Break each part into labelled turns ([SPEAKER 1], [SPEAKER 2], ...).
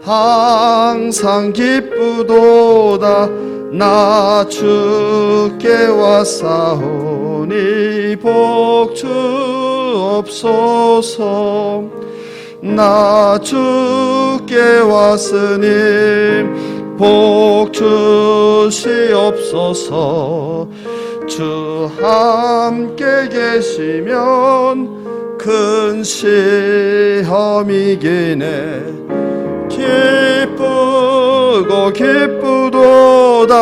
[SPEAKER 1] 항상 기쁘도다. 나 주께 왔사오니 복 주옵소서. 나 주께 왔으니 복 주시옵소서. 주 함께 계시면 큰 시험이 기네. 기쁘고 기쁘도다.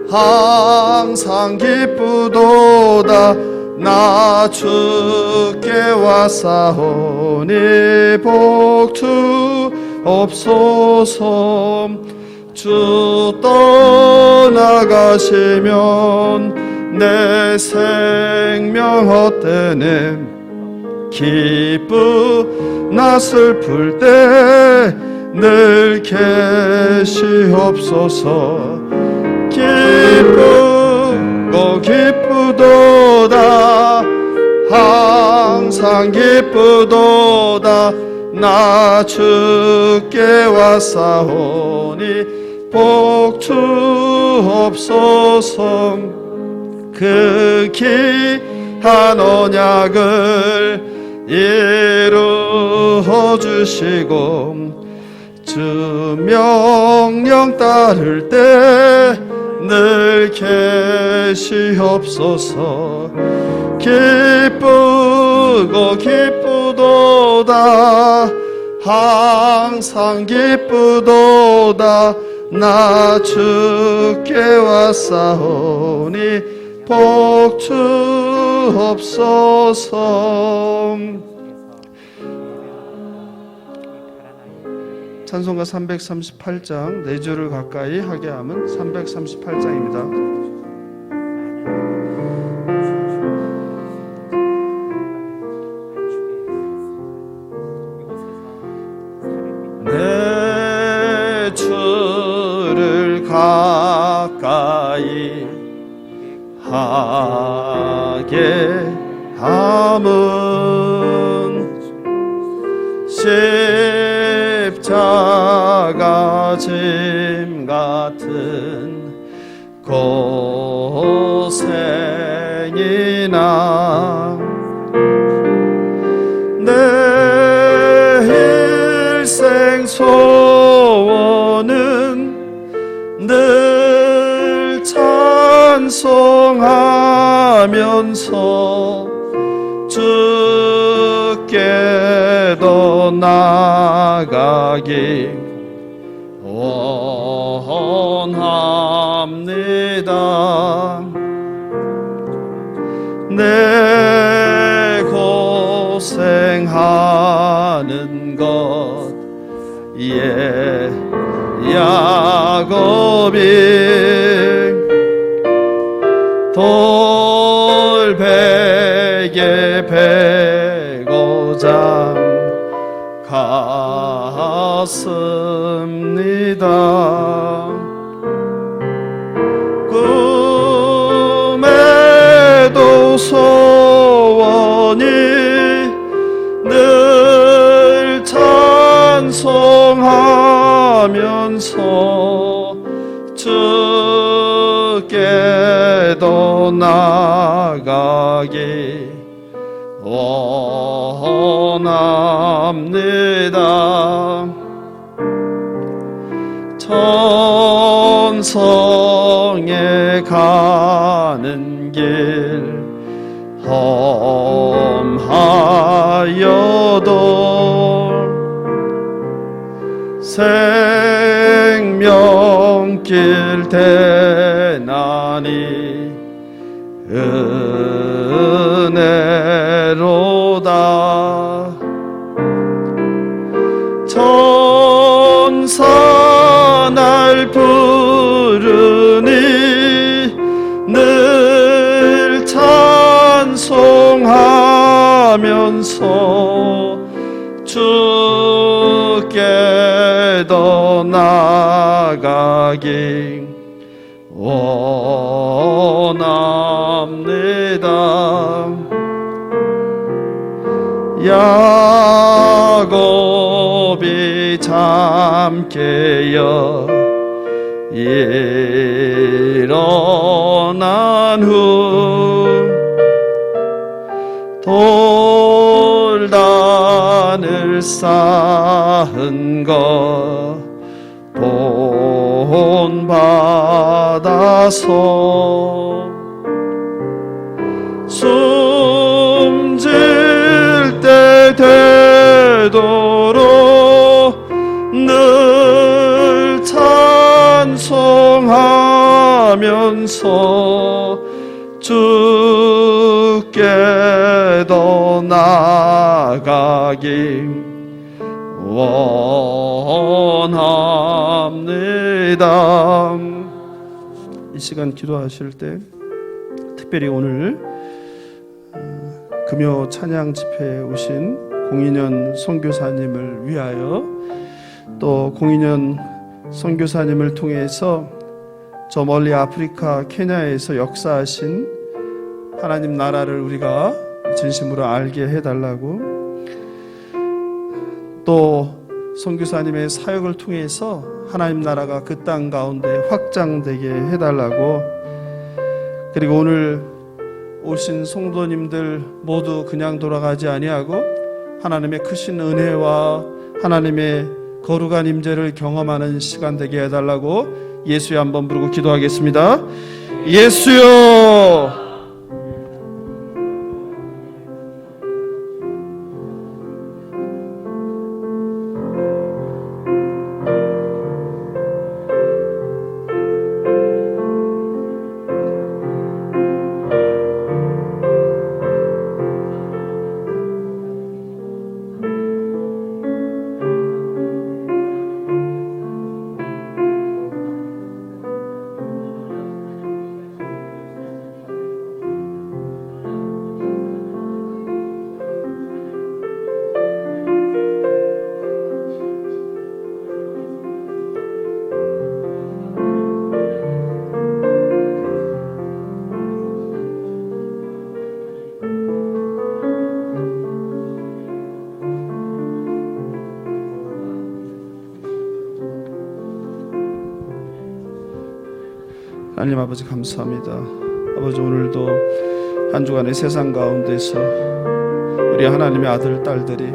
[SPEAKER 1] 항상 기쁘도다. 나 주께 왔사오니 복 주옵소서. 주 떠나가시면 내 생명 헛되네. 기쁘나 슬플 때 늘 계시옵소서. 기쁘고 기쁘도다. 항상 기쁘도다. 나 주께 왔사오니 복 주옵소서. 그 귀한 언약을 이루어 주시고 주 명령 따를 때 늘 계시옵소서. 기쁘고 기쁘도다. 항상 기쁘도다. 나 주께 왔사오니 복 주옵소서. 찬송가 338장 네 줄을 가까이 하게 함은 338장입니다. 내 주를 가까이 하게 함은 십자가 짐 같은 고생이나 내 일생 소원은 늘 찬송하면서 주께도 나가기 원합니다. 내 고생하는 것 야곱이 돌베개 베고자 갔습니다. 꿈에도 소원이 늘 찬송하면서 주께도 나가기 원합니다. 천성에 가는 길 험하여도 생명길 대나니 은혜로다. 천사 날 부르니 늘 찬송하면서 주께도 나가기 원합니다. 야곱이 잠 깨어 일어난 후 돌단을 쌓은 것 본받아서 숨질 때 되도록 늘 찬송하면서 주께 더 나아가기 원합니다. 이 시간 기도하실 때 특별히 오늘 금요 찬양 집회에 오신 공인현 선교사님을 위하여 또 공인현 선교사님을 통해서 저 멀리 아프리카 케냐에서 역사하신 하나님 나라를 우리가 진심으로 알게 해달라고, 또 선교사님의 사역을 통해서 하나님 나라가 그 땅 가운데 확장되게 해달라고, 그리고 오늘 오신 성도님들 모두 그냥 돌아가지 아니하고 하나님의 크신 은혜와 하나님의 거룩한 임재를 경험하는 시간 되게 해달라고 예수여 한번 부르고 기도하겠습니다. 예수여. 하나님 아버지 감사합니다. 아버지 오늘도 한 주간의 세상 가운데서 우리 하나님의 아들 딸들이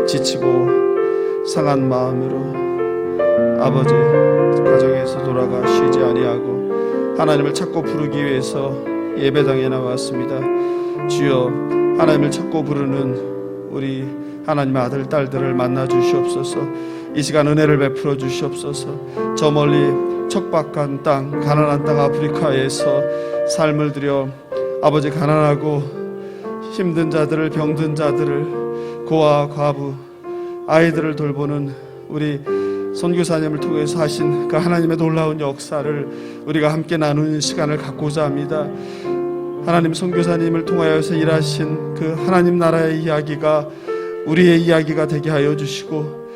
[SPEAKER 1] 지치고 상한 마음으로 아버지 가정에서 돌아가 쉬지 아니하고 하나님을 찾고 부르기 위해서 예배당에 나왔습니다. 주여, 하나님을 찾고 부르는 우리 하나님의 아들 딸들을 만나 주시옵소서. 이 시간 은혜를 베풀어 주시옵소서. 저 멀리 척박한 땅, 가난한 땅 아프리카에서 삶을 들여 아버지 가난하고 힘든 자들을, 병든 자들을, 고아 과부 아이들을 돌보는 우리 선교사님을 통해서 하신 그 하나님의 놀라운 역사를 우리가 함께 나누는 시간을 갖고자 합니다. 하나님 선교사님을 통하여서 일하신 그 하나님 나라의 이야기가 우리의 이야기가 되게 하여 주시고,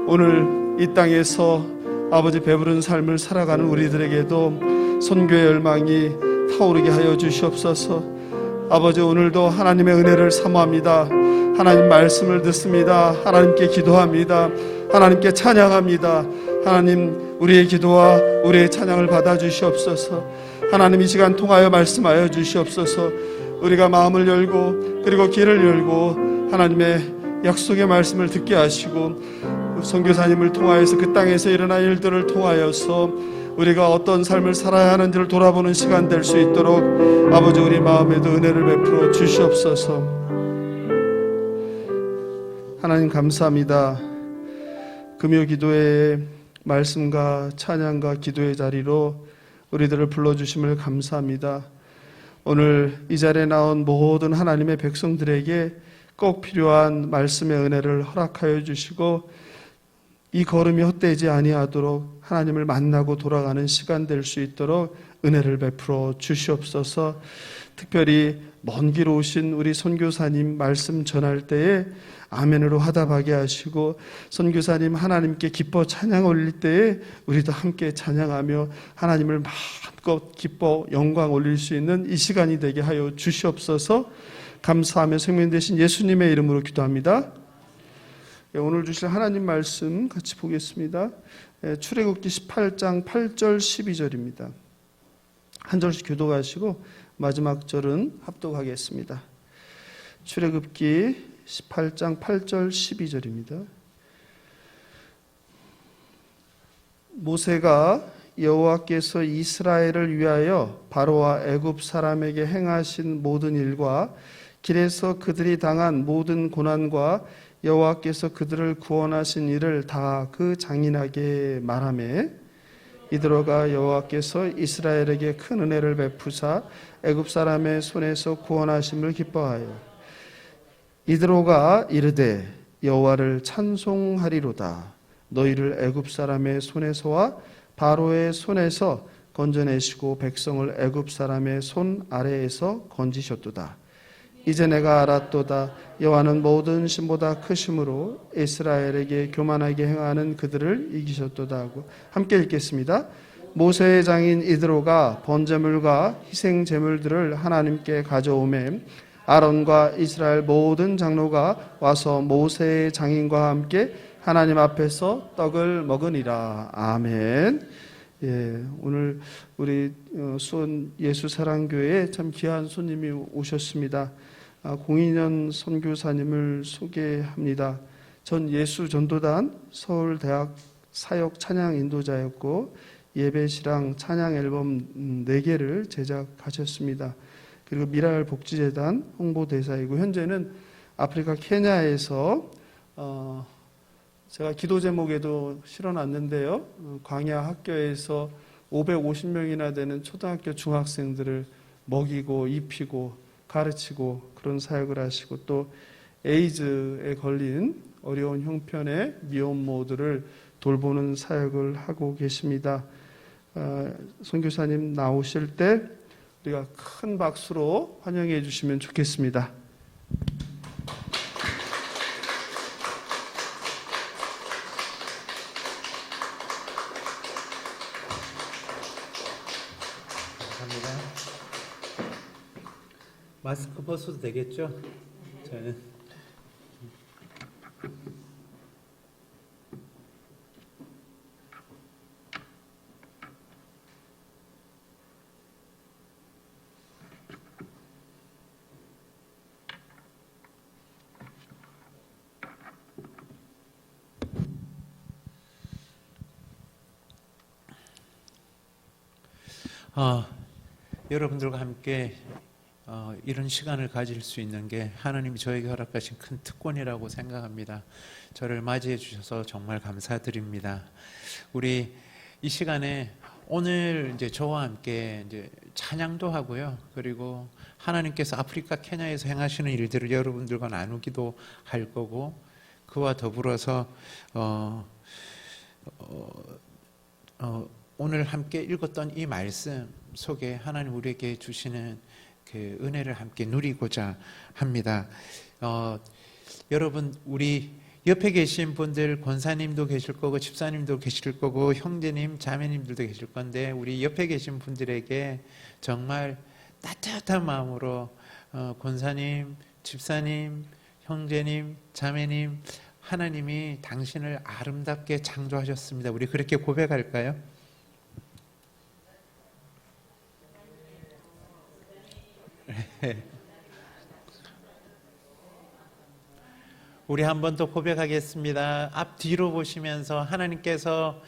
[SPEAKER 1] 오늘 이 땅에서 아버지 배부른 삶을 살아가는 우리들에게도 선교의 열망이 타오르게 하여 주시옵소서. 아버지 오늘도 하나님의 은혜를 사모합니다. 하나님 말씀을 듣습니다. 하나님께 기도합니다. 하나님께 찬양합니다. 하나님 우리의 기도와 우리의 찬양을 받아 주시옵소서. 하나님 이 시간 통하여 말씀하여 주시옵소서. 우리가 마음을 열고 그리고 귀를 열고 하나님의 약속의 말씀을 듣게 하시고, 선교사님을 통하여서 그 땅에서 일어난 일들을 통하여서 우리가 어떤 삶을 살아야 하는지를 돌아보는 시간 될 수 있도록 아버지 우리 마음에도 은혜를 베풀어 주시옵소서. 하나님 감사합니다. 금요 기도의 말씀과 찬양과 기도의 자리로 우리들을 불러주심을 감사합니다. 오늘 이 자리에 나온 모든 하나님의 백성들에게 꼭 필요한 말씀의 은혜를 허락하여 주시고, 이 걸음이 헛되지 아니하도록 하나님을 만나고 돌아가는 시간 될 수 있도록 은혜를 베풀어 주시옵소서. 특별히 먼 길 오신 우리 선교사님 말씀 전할 때에 아멘으로 화답하게 하시고, 선교사님 하나님께 기뻐 찬양 올릴 때에 우리도 함께 찬양하며 하나님을 마음껏 기뻐 영광 올릴 수 있는 이 시간이 되게 하여 주시옵소서. 감사하며 생명 되신 예수님의 이름으로 기도합니다. 오늘 주실 하나님 말씀 같이 보겠습니다. 출애굽기 18장 8절 12절입니다. 한 절씩 교독하시고 마지막 절은 합독하겠습니다. 출애굽기 18장 8절 12절입니다. 모세가 여호와께서 이스라엘을 위하여 바로와 애굽 사람에게 행하신 모든 일과 길에서 그들이 당한 모든 고난과 여호와께서 그들을 구원하신 일을 다 그 장인에게 말하매 이드로가 여호와께서 이스라엘에게 큰 은혜를 베푸사 애굽 사람의 손에서 구원하심을 기뻐하여 이드로가 이르되 여호와를 찬송하리로다. 너희를 애굽 사람의 손에서와 바로의 손에서 건져내시고 백성을 애굽 사람의 손 아래에서 건지셨도다. 이제 내가 알았도다. 여호와는 모든 신보다 크심으로 이스라엘에게 교만하게 행하는 그들을 이기셨도다 하고 함께 읽겠습니다. 모세의 장인 이드로가 번제물과 희생 제물들을 하나님께 가져오매 아론과 이스라엘 모든 장로가 와서 모세의 장인과 함께 하나님 앞에서 떡을 먹으니라. 아멘. 오늘 우리 수원 예수사랑교회에 참 귀한 손님이 오셨습니다. 공인현 선교사님을 소개합니다. 전 예수전도단 서울대학 사역 찬양 인도자였고 예배시랑 찬양 앨범 4개를 제작하셨습니다. 그리고 미랄 복지재단 홍보대사이고 현재는 아프리카 케냐에서 제가 기도 제목에도 실어놨는데요. 광야 학교에서 550명이나 되는 초등학교 중학생들을 먹이고 입히고 가르치고 그런 사역을 하시고 또 에이즈에 걸린 어려운 형편의 미혼모들을 돌보는 사역을 하고 계십니다. 선교사님 나오실 때 우리가 큰 박수로 환영해 주시면 좋겠습니다.
[SPEAKER 2] 감사합니다. 마스크 벗어도 되겠죠? 저는 여러분들과 함께 이런 시간을 가질 수 있는 게 하나님이 저에게 허락하신 큰 특권이라고 생각합니다. 저를 맞이해 주셔서 정말 감사드립니다. 우리 이 시간에 오늘 이제 저와 함께 이제 찬양도 하고요. 그리고 하나님께서 아프리카 케냐에서 행하시는 일들을 여러분들과 나누기도 할 거고 그와 더불어서 오늘 함께 읽었던 이 말씀 속에 하나님 우리에게 주시는 그 은혜를 함께 누리고자 합니다. 여러분 우리 옆에 계신 분들 권사님도 계실 거고 집사님도 계실 거고 형제님 자매님들도 계실 건데 우리 옆에 계신 분들에게 정말 따뜻한 마음으로 권사님, 집사님, 형제님, 자매님 하나님이 당신을 아름답게 창조하셨습니다. 우리 그렇게 고백할까요? 우리 한 번 더 고백하겠습니다. 앞뒤로 보시면서 하나님께서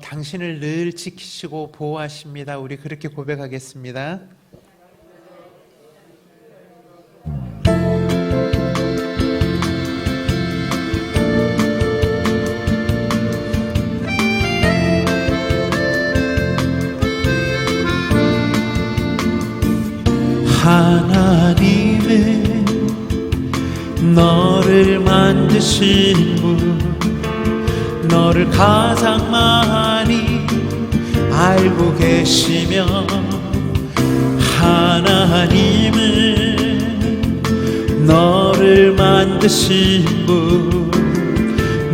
[SPEAKER 2] 당신을 늘 지키시고 보호하십니다. 우리 그렇게 고백하겠습니다.
[SPEAKER 3] 하나님은 너를 만드신 분, 너를 가장 많이 알고 계시며 하나님은 너를 만드신 분,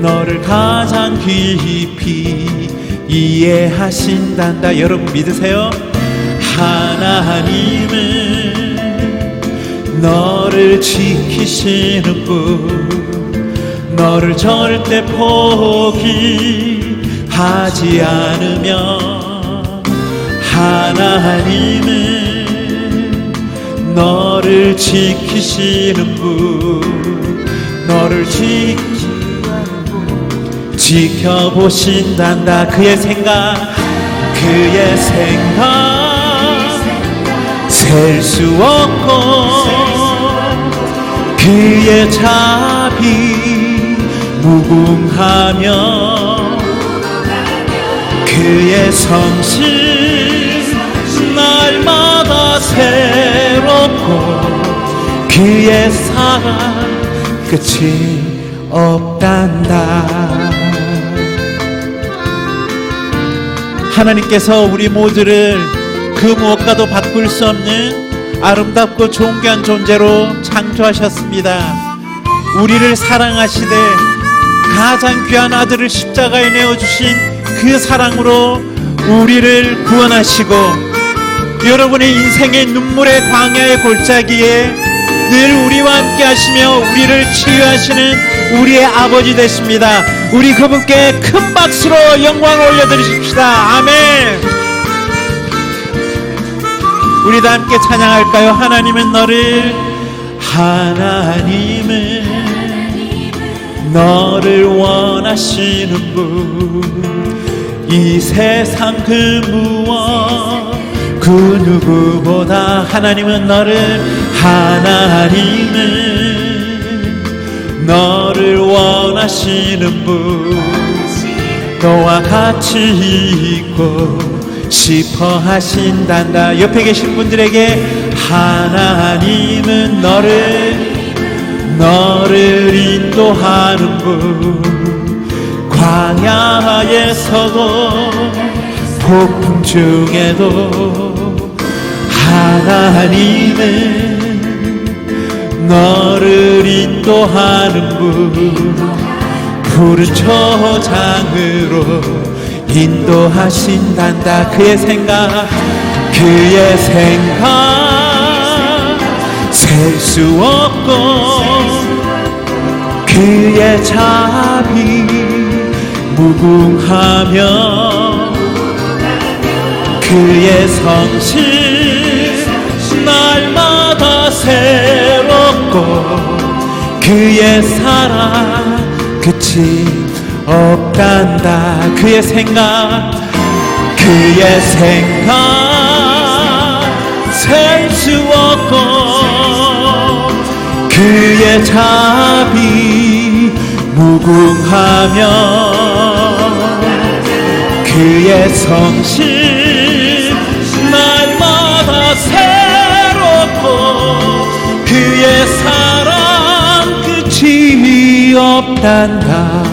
[SPEAKER 3] 너를 가장 깊이 이해하신단다. 여러분 믿으세요? 하나님은 너를 지키시는 분, 너를 절대 포기하지 않으면 하나님은 너를 지키시는 분, 너를 지켜보신단다. 그의 생각 셀 수 없고 그의 자비 무궁하며 그의 성실 날마다 새롭고 그의 사랑 끝이 없단다. 하나님께서 우리 모두를 그 무엇과도 바꿀 수 없는 아름답고 존귀한 존재로 창조하셨습니다. 우리를 사랑하시되 가장 귀한 아들을 십자가에 내어주신 그 사랑으로 우리를 구원하시고 여러분의 인생의 눈물의 광야의 골짜기에 늘 우리와 함께 하시며 우리를 치유하시는 우리의 아버지 되십니다. 우리 그분께 큰 박수로 영광을 올려드리십시다. 아멘. 우리 다 함께 찬양할까요? 하나님은 너를 원하시는 분, 이 세상 그 무엇 그 누구보다 하나님은 너를 원하시는 분, 너와 같이 있고 싶어 하신단다. 옆에 계신 분들에게 하나님은 너를 인도하는 분, 광야에서도 폭풍 중에도 하나님은 너를 인도하는 분, 푸른 초장으로 인도하신단다. 그의 생각 셀 수 없고 그의 자비 무궁하며 그의 성실 날마다 새롭고 그의 사랑 끝이 없단다. 그의 생각 셀 수 없고 그의 자비 무궁하며 그의 성실 날마다 새롭고 그의 사랑 끝이 없단다.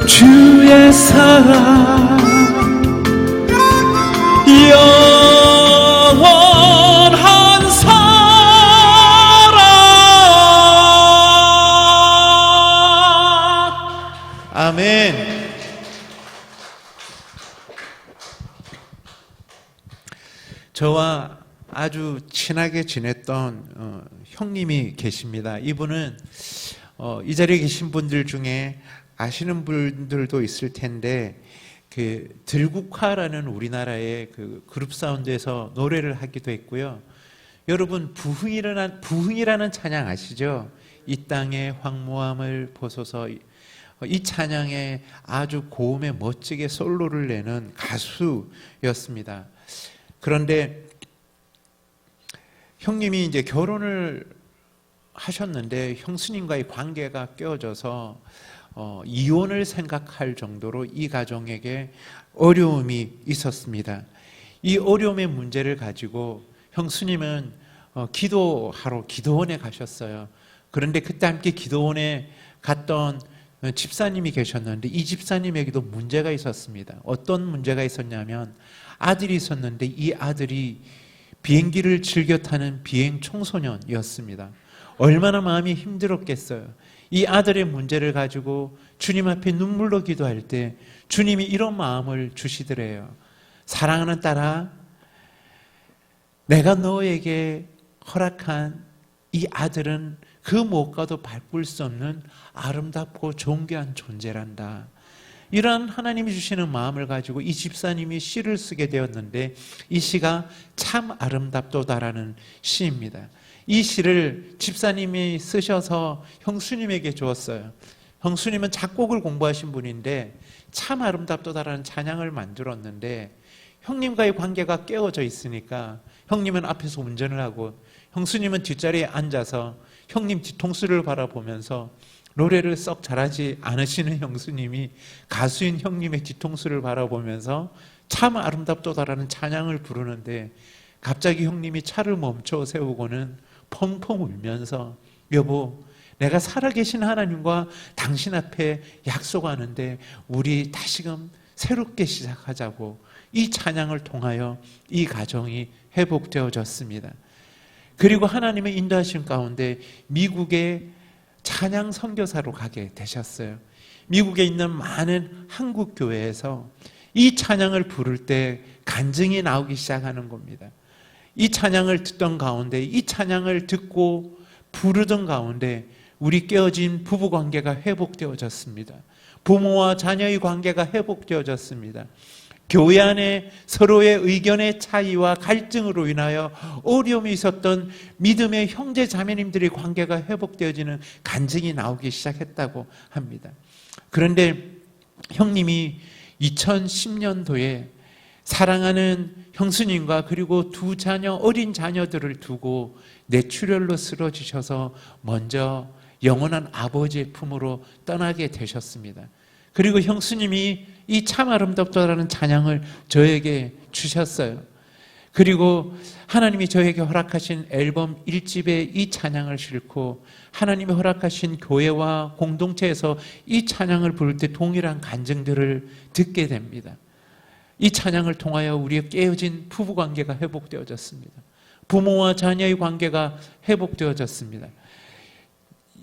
[SPEAKER 3] 주의 사랑 영원한 사랑. 아멘. 저와 아주 친하게 지냈던 형님이 계십니다. 이분은 이 자리에 계신 분들 중에 아시는 분들도 있을 텐데 그 들국화라는 우리나라의 그 그룹 사운드에서 노래를 하기도 했고요. 여러분 부흥이라는 찬양 아시죠? 이 땅의 황무함을 보소서. 이 찬양에 아주 고음에 멋지게 솔로를 내는 가수였습니다. 그런데 형님이 이제 결혼을 하셨는데 형수님과의 관계가 깨어져서 이혼을 생각할 정도로 이 가정에게 어려움이 있었습니다. 이 어려움의 문제를 가지고 형수님은 기도하러 기도원에 가셨어요. 그런데 그때 함께 기도원에 갔던 집사님이 계셨는데 이 집사님에게도 문제가 있었습니다. 어떤 문제가 있었냐면 아들이 있었는데 이 아들이 비행기를 즐겨 타는 비행 청소년이었습니다. 얼마나 마음이 힘들었겠어요. 이 아들의 문제를 가지고 주님 앞에 눈물로 기도할 때 주님이 이런 마음을 주시더래요. 사랑하는 딸아, 내가 너에게 허락한 이 아들은 그 무엇과도 바꿀 수 없는 아름답고 존귀한 존재란다. 이러한 하나님이 주시는 마음을 가지고 이 집사님이 시를 쓰게 되었는데 이 시가 참 아름답도다라는 시입니다. 이 시를 집사님이 쓰셔서 형수님에게 주었어요. 형수님은 작곡을 공부하신 분인데 참 아름답도다라는 찬양을 만들었는데 형님과의 관계가 깨어져 있으니까 형님은 앞에서 운전을 하고 형수님은 뒷자리에 앉아서 형님 뒤통수를 바라보면서 노래를 썩 잘하지 않으시는 형수님이 가수인 형님의 뒤통수를 바라보면서 참 아름답도다라는 찬양을 부르는데 갑자기 형님이 차를 멈춰 세우고는 펑펑 울면서 여보, 내가 살아계신 하나님과 당신 앞에 약속하는데 우리 다시금 새롭게 시작하자고 이 찬양을 통하여 이 가정이 회복되어졌습니다. 그리고 하나님의 인도하신 가운데 미국의 찬양 선교사로 가게 되셨어요. 미국에 있는 많은 한국 교회에서 이 찬양을 부를 때 간증이 나오기 시작하는 겁니다. 이 찬양을 듣던 가운데, 이 찬양을 듣고 부르던 가운데 우리 깨어진 부부 관계가 회복되어졌습니다. 부모와 자녀의 관계가 회복되어졌습니다. 교회 안에 서로의 의견의 차이와 갈등으로 인하여 어려움이 있었던 믿음의 형제 자매님들의 관계가 회복되어지는 간증이 나오기 시작했다고 합니다. 그런데 형님이 2010년도에 사랑하는 형수님과 그리고 두 자녀, 어린 자녀들을 두고 뇌출혈로 쓰러지셔서 먼저 영원한 아버지의 품으로 떠나게 되셨습니다. 그리고 형수님이 이 참 아름답다라는 찬양을 저에게 주셨어요. 그리고 하나님이 저에게 허락하신 앨범 1집에 이 찬양을 싣고 하나님이 허락하신 교회와 공동체에서 이 찬양을 부를 때 동일한 간증들을 듣게 됩니다. 이 찬양을 통하여 우리의 깨어진 부부관계가 회복되어졌습니다. 부모와 자녀의 관계가 회복되어졌습니다.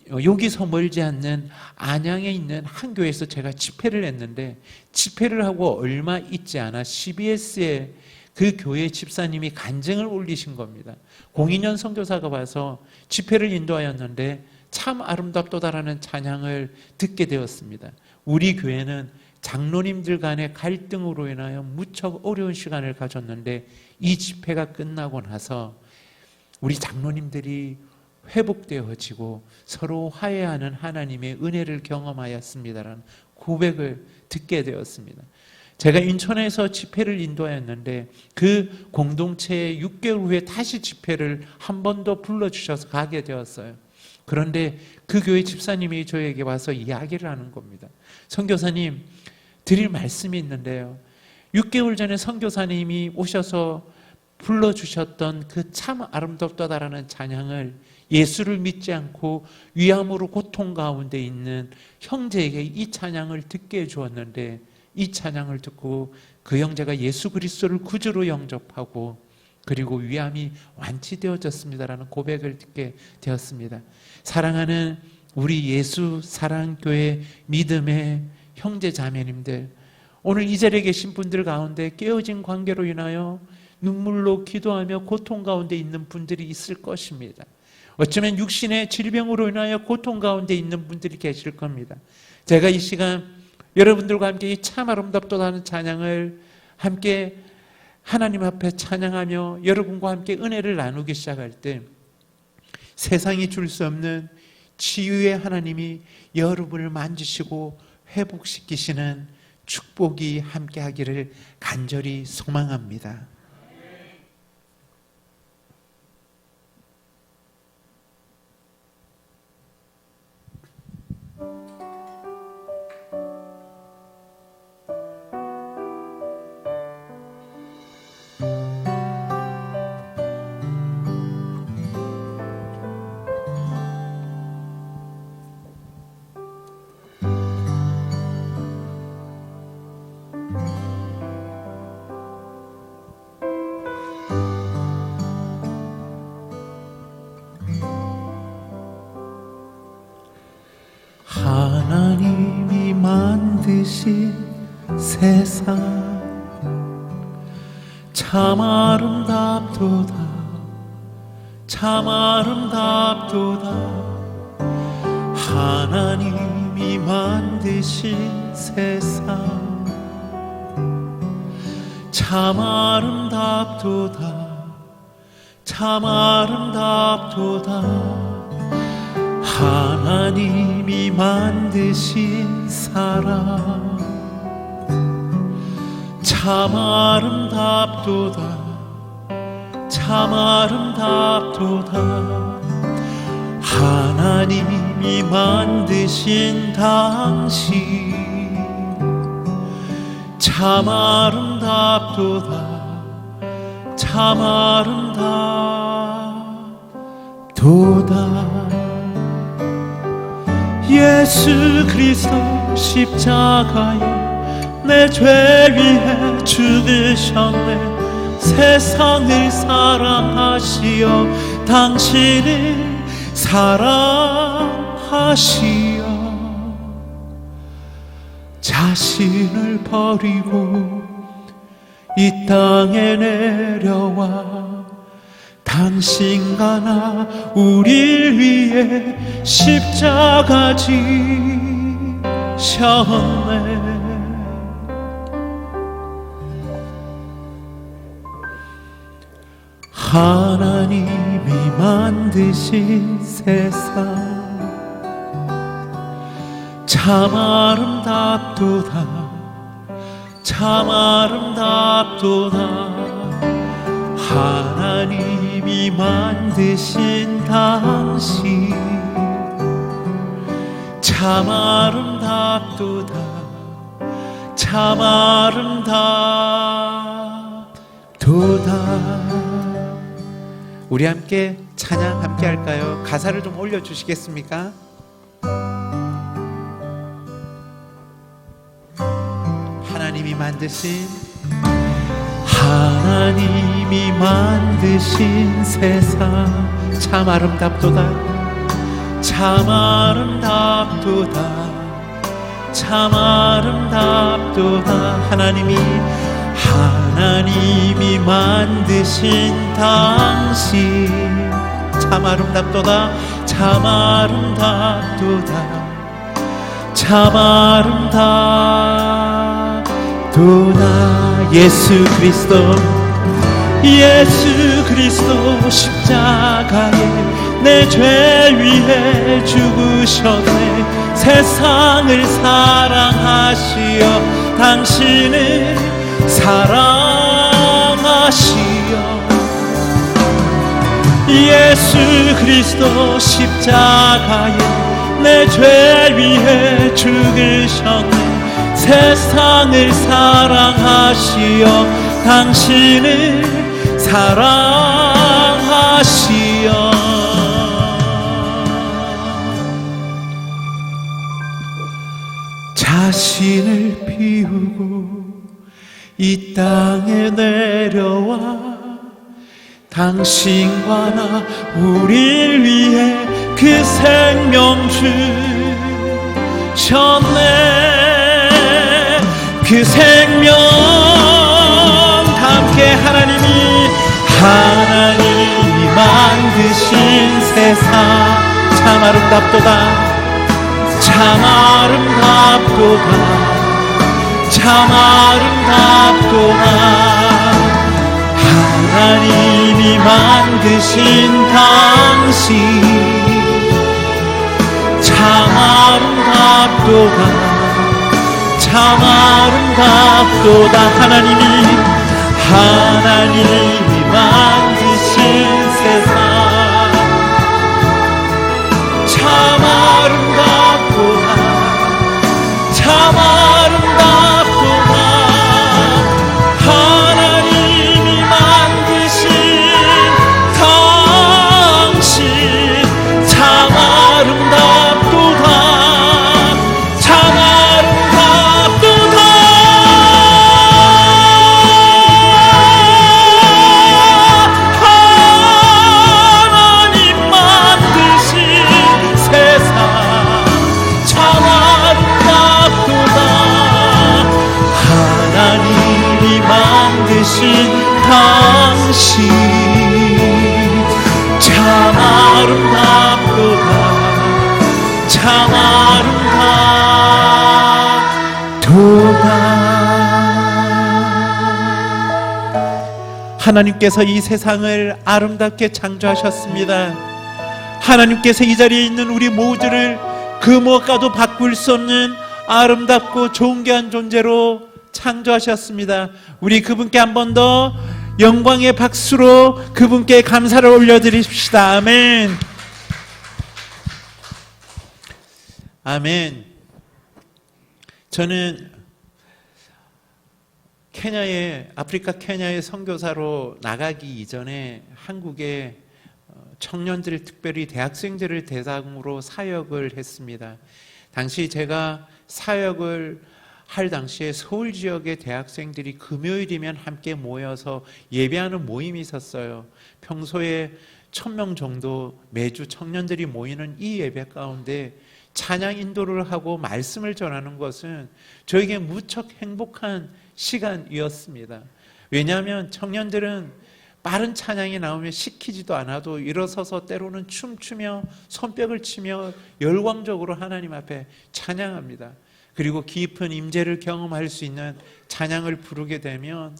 [SPEAKER 3] 여기서 멀지 않는 안양에 있는 한 교회에서 제가 집회를 했는데 집회를 하고 얼마 있지 않아 CBS에 그 교회 집사님이 간증을 올리신 겁니다. 02년 선교사가 와서 집회를 인도하였는데 참 아름답도다라는 찬양을 듣게 되었습니다. 우리 교회는 장로님들 간의 갈등으로 인하여 무척 어려운 시간을 가졌는데 이 집회가 끝나고 나서 우리 장로님들이 회복되어지고 서로 화해하는 하나님의 은혜를 경험하였습니다라는 고백을 듣게 되었습니다. 제가 인천에서 집회를 인도하였는데 그 공동체에 6개월 후에 다시 집회를 한 번 더 불러주셔서 가게 되었어요. 그런데 그 교회 집사님이 저에게 와서 이야기를 하는 겁니다. 선교사님, 드릴 말씀이 있는데요. 6개월 전에 선교사님이 오셔서 불러주셨던 그 참 아름답다라는 찬양을 예수를 믿지 않고 위암으로 고통 가운데 있는 형제에게 이 찬양을 듣게 해주었는데 이 찬양을 듣고 그 형제가 예수 그리스도를 구주로 영접하고 그리고 위암이 완치되어졌습니다라는 고백을 듣게 되었습니다. 사랑하는 우리 예수 사랑교회 믿음의 형제 자매님들, 오늘 이 자리에 계신 분들 가운데 깨어진 관계로 인하여 눈물로 기도하며 고통 가운데 있는 분들이 있을 것입니다. 어쩌면 육신의 질병으로 인하여 고통 가운데 있는 분들이 계실 겁니다. 제가 이 시간 여러분들과 함께 이 참 아름답도다는 찬양을 함께 하나님 앞에 찬양하며 여러분과 함께 은혜를 나누기 시작할 때 세상이 줄 수 없는 치유의 하나님이 여러분을 만지시고 회복시키시는 축복이 함께하기를 간절히 소망합니다.
[SPEAKER 2] 하나님이 만드신 세상 참 아름답도다.
[SPEAKER 3] 참 아름답도다. 하나님이 만드신 세상 참 아름답도다. 참 아름답도다. 하나님이 만드신 사람 참 아름답도다. 참 아름답도다. 하나님이 만드신 당신 참 아름답도다. 참 아름답도다. 예수 그리스도 십자가에 내 죄 위해 죽으셨네. 세상을 사랑하시어 당신을 사랑하시어 자신을 버리고 이 땅에 내려와 당신과 나 우릴 위해 십자가 지셨네. 하나님이 만드신 세상 참 아름답도다. 참 아름답도다. 하나님이 만드신 당신 참 아름답도다. 참 아름답도다. 우리 함께 찬양 함께 할까요? 가사를 좀 올려주시겠습니까? 하나님이 만드신 세상 참 아름답도다. 참 아름답도다. 참 아름답도다. 하나님이 만드신 당신 참 아름답도다. 참 아름답도다. 참 아름답도다. 예수 그리스도 십자가에 내 죄 위해 죽으셨네. 세상을 사랑하시어 당신을 사랑하시어 예수 그리스도 십자가에 내 죄 위해 죽으셨네. 세상을 사랑하시어 당신을 사랑하시어 자신을 비우고 이 땅에 내려와 당신과 나 우릴 위해 그 생명 주셨네. 그 생명 함께 하나님이 만드신 세상 참 아름답도다. 참 아름답도다. 참 아름답도다. 하나님이 만드신 당신 참 아름답도다. 참 아름답도다. 하나님이 만드신 세상 참 아름답도다. 참 아름답도다. 하나님이 만드신 당신 참 아름답도다. 참 아름답도다. 하나님 만드신 세상 참 아름답도다. 하나님이 만드신 당신 참 참 아름답도다. 하나님께서 이 세상을 아름답게 창조하셨습니다. 하나님께서 이 자리에 있는 우리 모두를 그 무엇과도 바꿀 수 없는 아름답고 존귀한 존재로 창조하셨습니다. 우리 그분께 한 번 더 영광의 박수로 그분께 감사를 올려드립시다. 아멘. 아멘. 저는 아프리카 케냐의 선교사로 나가기 이전에 한국의 청년들, 특별히 대학생들을 대상으로 사역을 했습니다. 당시 제가 사역을 할 당시에 서울 지역의 대학생들이 금요일이면 함께 모여서 예배하는 모임이 있었어요. 평소에 1000명 정도 매주 청년들이 모이는 이 예배 가운데 찬양 인도를 하고 말씀을 전하는 것은 저에게 무척 행복한 시간이었습니다. 왜냐하면 청년들은 빠른 찬양이 나오면 시키지도 않아도 일어서서 때로는 춤추며 손뼉을 치며 열광적으로 하나님 앞에 찬양합니다. 그리고 깊은 임재를 경험할 수 있는 찬양을 부르게 되면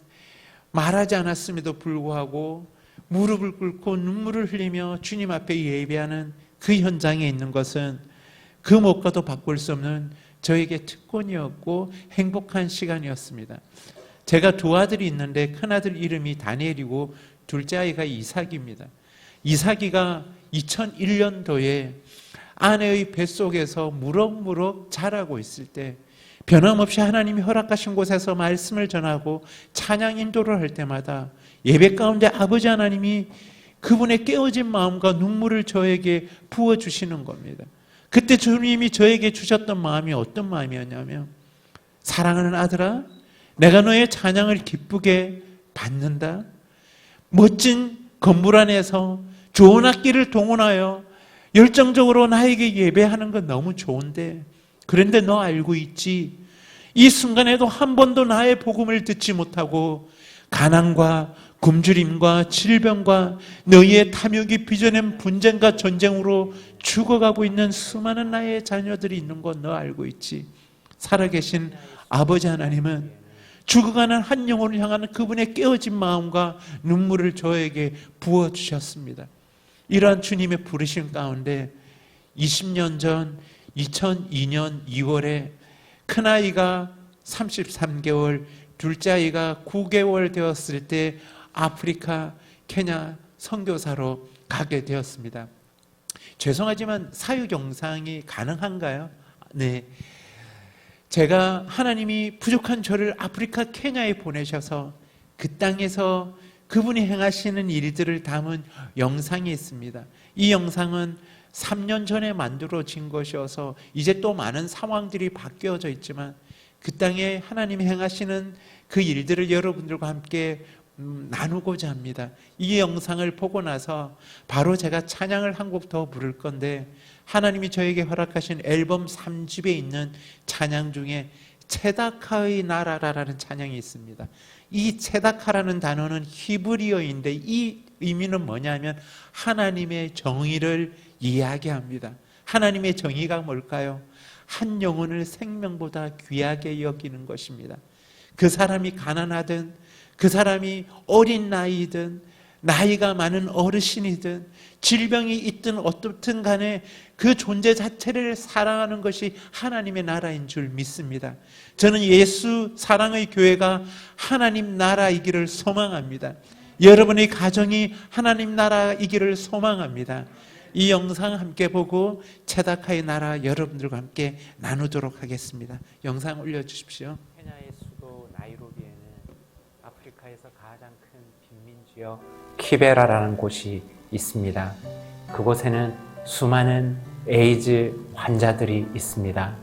[SPEAKER 3] 말하지 않았음에도 불구하고 무릎을 꿇고 눈물을 흘리며 주님 앞에 예배하는 그 현장에 있는 것은 그 무엇과도 바꿀 수 없는 저에게 특권이었고 행복한 시간이었습니다. 제가 두 아들이 있는데 큰아들 이름이 다니엘이고 둘째 아이가 이삭입니다. 이삭이가 2001년도에 아내의 뱃속에서 무럭무럭 자라고 있을 때 변함없이 하나님이 허락하신 곳에서 말씀을 전하고 찬양 인도를 할 때마다 예배 가운데 아버지 하나님이 그분의 깨어진 마음과 눈물을 저에게 부어주시는 겁니다. 그때 주님이 저에게 주셨던 마음이 어떤 마음이었냐면, 사랑하는 아들아, 내가 너의 찬양을 기쁘게 받는다. 멋진 건물 안에서 좋은 악기를 동원하여 열정적으로 나에게 예배하는 건 너무 좋은데, 그런데 너 알고 있지? 이 순간에도 한 번도 나의 복음을 듣지 못하고 가난과 굶주림과 질병과 너희의 탐욕이 빚어낸 분쟁과 전쟁으로 죽어가고 있는 수많은 나의 자녀들이 있는 건 너 알고 있지? 살아계신 아버지 하나님은 죽어가는 한 영혼을 향하는 그분의 깨어진 마음과 눈물을 저에게 부어주셨습니다. 이러한 주님의 부르심 가운데 20년 전 2002년 2월에 큰아이가 33개월, 둘째 아이가 9개월 되었을 때 아프리카 케냐 선교사로 가게 되었습니다. 죄송하지만 사육 영상이 가능한가요? 네. 제가 하나님이 부족한 저를 아프리카 케냐에 보내셔서 그 땅에서 그분이 행하시는 일들을 담은 영상이 있습니다. 이 영상은 3년 전에 만들어진 것이어서 이제 또 많은 상황들이 바뀌어져 있지만 그 땅에 하나님이 행하시는 그 일들을 여러분들과 함께 나누고자 합니다. 이 영상을 보고 나서 바로 제가 찬양을 한 곡 더 부를 건데, 하나님이 저에게 허락하신 앨범 3집에 있는 찬양 중에 체다카의 나라라는 찬양이 있습니다. 이 체다카라는 단어는 히브리어인데 이 의미는 뭐냐면 하나님의 정의를 이야기합니다. 하나님의 정의가 뭘까요? 한 영혼을 생명보다 귀하게 여기는 것입니다. 그 사람이 가난하든, 그 사람이 어린 나이든, 나이가 많은 어르신이든, 질병이 있든 어떻든 간에 그 존재 자체를 사랑하는 것이 하나님의 나라인 줄 믿습니다. 저는 예수 사랑의 교회가 하나님 나라이기를 소망합니다. 여러분의 가정이 하나님 나라이기를 소망합니다. 이 영상 함께 보고 체다카의 나라 여러분들과 함께 나누도록 하겠습니다. 영상 올려주십시오.
[SPEAKER 2] 케냐의 수도 나이로비에는 아프리카에서 가장 큰 빈민지역 키베라라는 곳이 있습니다. 그곳에는 수많은 에이즈 환자들이 있습니다.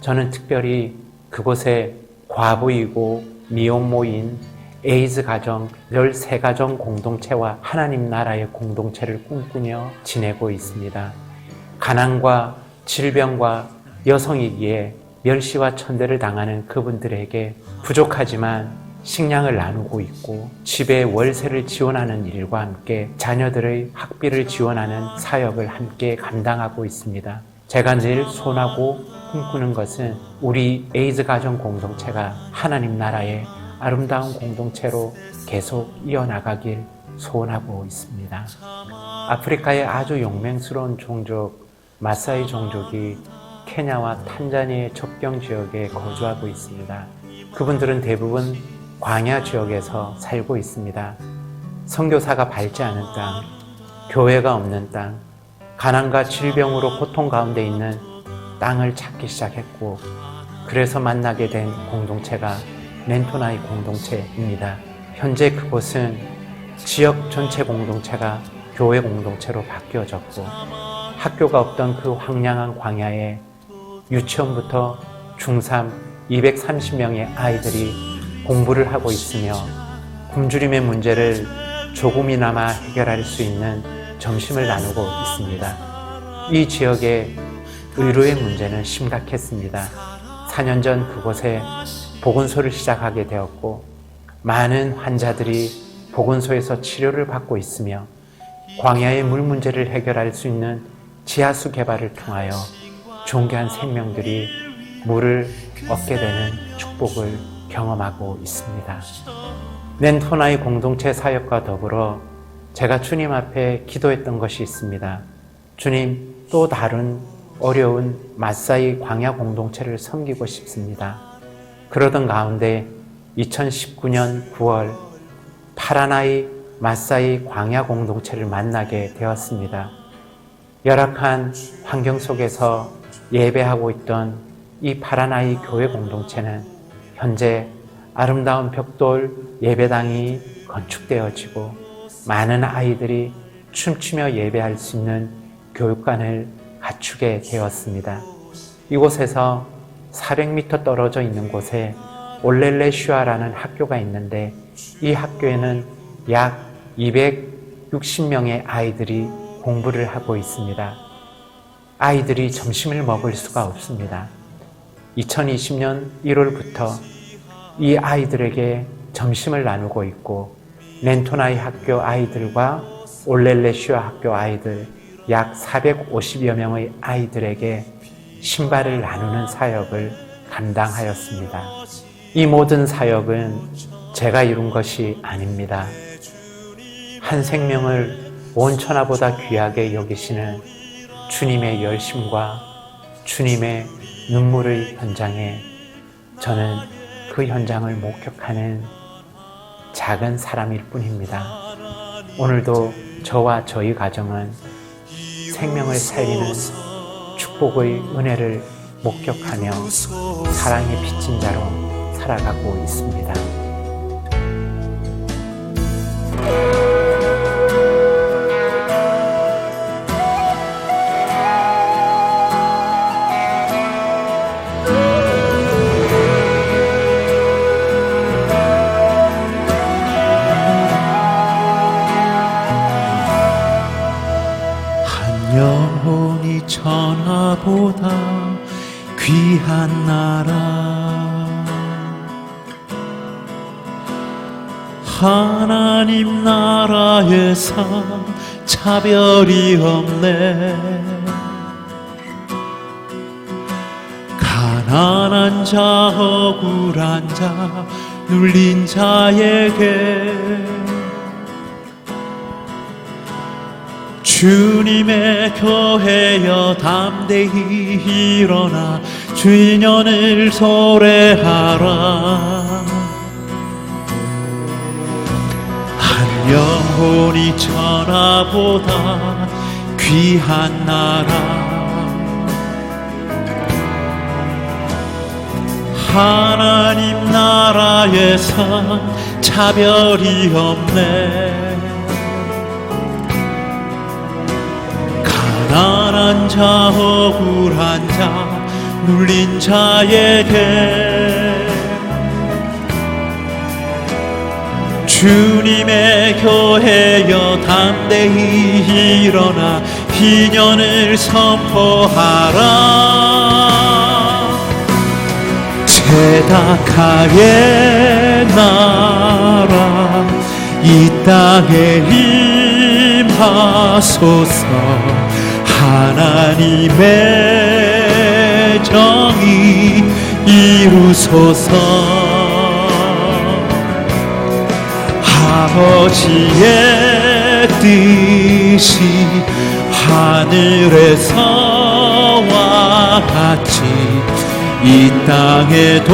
[SPEAKER 2] 저는 특별히 그곳에 과부이고 미혼모인 에이즈 가정 13가정 공동체와 하나님 나라의 공동체를 꿈꾸며 지내고 있습니다. 가난과 질병과 여성이기에 멸시와 천대를 당하는 그분들에게 부족하지만 식량을 나누고 있고, 집에 월세를 지원하는 일과 함께 자녀들의 학비를 지원하는 사역을 함께 감당하고 있습니다.
[SPEAKER 3] 제가 늘 소원하고 꿈꾸는 것은 우리 에이즈 가정 공동체가 하나님 나라의 아름다운 공동체로 계속 이어나가길 소원하고 있습니다. 아프리카의 아주 용맹스러운 종족 마사이 종족이 케냐와 탄자니아의 접경 지역에 거주하고 있습니다. 그분들은 대부분 광야 지역에서 살고 있습니다. 선교사가 밟지 않은 땅, 교회가 없는 땅, 가난과 질병으로 고통 가운데 있는 땅을 찾기 시작했고, 그래서 만나게 된 공동체가 멘토나이 공동체입니다. 현재 그곳은 지역 전체 공동체가 교회 공동체로 바뀌어졌고, 학교가 없던 그 황량한 광야에 유치원부터 중3 230명의 아이들이 공부를 하고 있으며 굶주림의 문제를 조금이나마 해결할 수 있는 점심을 나누고 있습니다. 이 지역의 의료의 문제는 심각했습니다. 4년 전 그곳에 보건소를 시작하게 되었고, 많은 환자들이 보건소에서 치료를 받고 있으며 광야의 물 문제를 해결할 수 있는 지하수 개발을 통하여 존귀한 생명들이 물을 얻게 되는 축복을 경험하고 있습니다. 멘토나이 공동체 사역과 더불어 제가 주님 앞에 기도했던 것이 있습니다. 주님, 또 다른 어려운 마사이 광야 공동체를 섬기고 싶습니다. 그러던 가운데 2019년 9월 파라나이 마사이 광야 공동체를 만나게 되었습니다. 열악한 환경 속에서 예배하고 있던 이 파라나이 교회 공동체는 현재 아름다운 벽돌 예배당이 건축되어지고 많은 아이들이 춤추며 예배할 수 있는 교육관을 갖추게 되었습니다. 이곳에서 400m 떨어져 있는 곳에 올렐레슈아라는 학교가 있는데, 이 학교에는 약 260명의 아이들이 공부를 하고 있습니다. 아이들이 점심을 먹을 수가 없습니다. 2020년 1월부터 이 아이들에게 점심을 나누고 있고, 멘토나이 학교 아이들과 올렐레슈아 학교 아이들 약 450여 명의 아이들에게 신발을 나누는 사역을 감당하였습니다. 이 모든 사역은 제가 이룬 것이 아닙니다. 한 생명을 온천하보다 귀하게 여기시는 주님의 열심과 주님의 눈물의 현장에 저는 그 현장을 목격하는 작은 사람일 뿐입니다. 오늘도 저와 저희 가정은 생명을 살리는 축복의 은혜를 목격하며 사랑의 빚진 자로 살아가고 있습니다.
[SPEAKER 2] 영혼이 천하보다 귀한 나라, 하나님 나라에서 차별이 없네. 가난한 자, 억울한 자, 눌린 자에게 주님의 교회여 담대히 일어나 주인연을 소래하라. 한 영혼이 천하보다 귀한 나라, 하나님 나라에선 차별이 없네. 가난한 자, 억울한 자, 눌린 자에게 주님의 교회여 담대히 일어나 희년을 선포하라. 제다카의 나라 이 땅에 임하소서.
[SPEAKER 3] 하나님의 정의 이루소서. 아버지의 뜻이 하늘에서와 같이 이 땅에도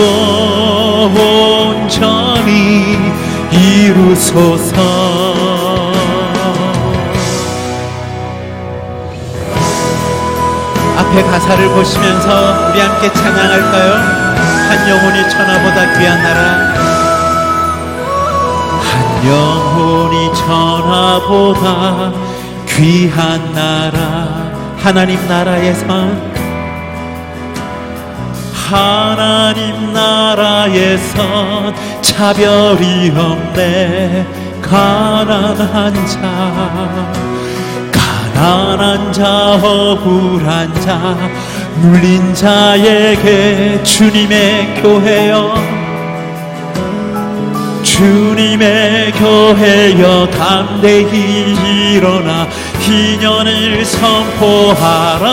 [SPEAKER 3] 온전히 이루소서. 앞에 가사를 보시면서 우리 함께 찬양할까요? 한 영혼이 천하보다 귀한 나라, 한 영혼이 천하보다 귀한 나라. 하나님 나라에선, 하나님 나라에선 차별이 없네. 가난한 자, 억울한 자, 물린 자에게 주님의 교회여, 주님의 교회여 담대히 일어나 희년을 선포하라.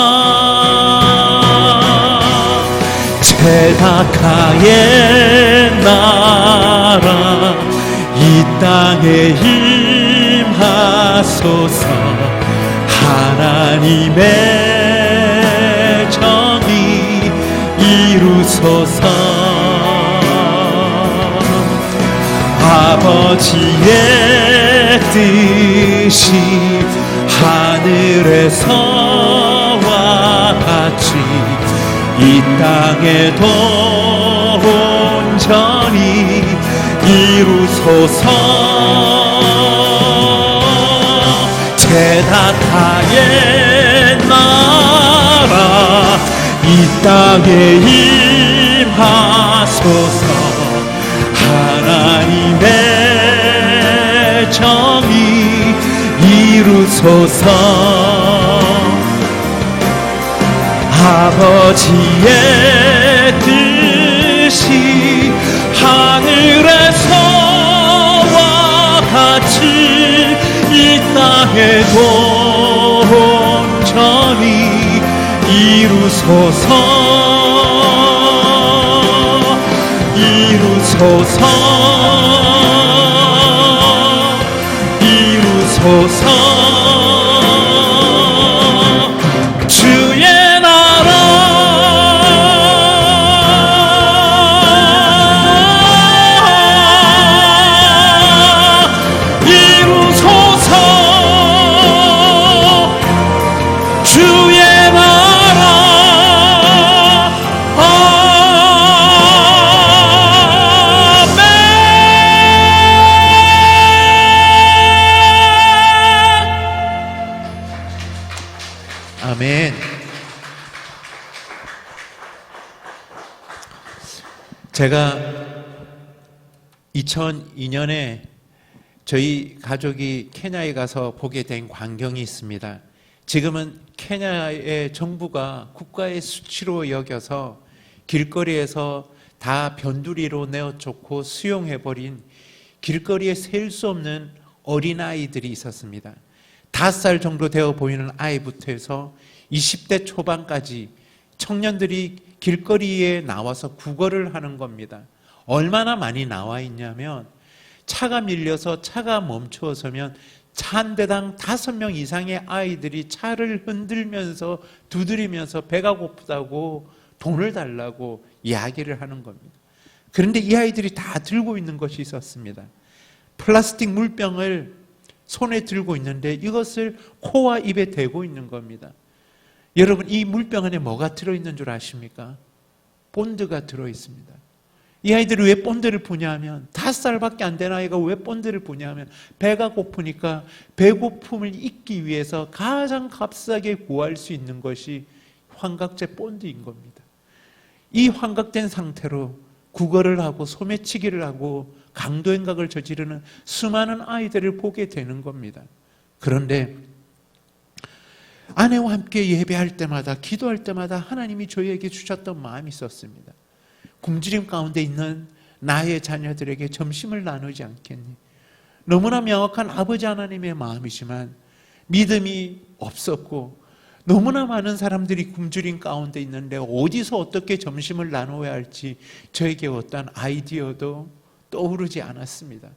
[SPEAKER 3] 제다카의 나라 이 땅에 임하소서. 하나님의 정의 이루소서. 아버지의 뜻이 하늘에서와 같이 이 땅에도 온전히 이루소서. 제다타의 나라 이 땅에 임하소서. 하나님의 정의 이루소서. 아버지의 뜻이 하늘에서와 같이 이 땅에도 온전히 이루소서. 이루소서. 이루소서. 주의 아멘. 제가 2002년에 저희 가족이 케냐에 가서 보게 된 광경이 있습니다. 지금은 케냐의 정부가 국가의 수치로 여겨서 길거리에서 다 변두리로 내어놓고 수용해버린 길거리에 셀 수 없는 어린아이들이 있었습니다. 5살 정도 되어 보이는 아이부터 해서 20대 초반까지 청년들이 길거리에 나와서 구걸을 하는 겁니다. 얼마나 많이 나와 있냐면 차가 밀려서 차가 멈추어서면 차 한 대당 5명 이상의 아이들이 차를 흔들면서 두드리면서 배가 고프다고 돈을 달라고 이야기를 하는 겁니다. 그런데 이 아이들이 다 들고 있는 것이 있었습니다. 플라스틱 물병을 손에 들고 있는데 이것을 코와 입에 대고 있는 겁니다. 여러분, 이 물병 안에 뭐가 들어있는 줄 아십니까? 본드가 들어있습니다. 이 아이들이 왜 본드를 부냐 하면, 5살밖에 안 된 아이가 왜 본드를 부냐 하면 배가 고프니까 배고픔을 잊기 위해서 가장 값싸게 구할 수 있는 것이 환각제 본드인 겁니다. 이 환각된 상태로 구걸을 하고 소매치기를 하고 강도행각을 저지르는 수많은 아이들을 보게 되는 겁니다. 그런데 아내와 함께 예배할 때마다, 기도할 때마다 하나님이 저희에게 주셨던 마음이 있었습니다. 굶주림 가운데 있는 나의 자녀들에게 점심을 나누지 않겠니? 너무나 명확한 아버지 하나님의 마음이지만 믿음이 없었고 너무나 많은 사람들이 굶주린 가운데 있는데 어디서 어떻게 점심을 나눠야 할지 저에게 어떤 아이디어도 떠오르지 않았습니다.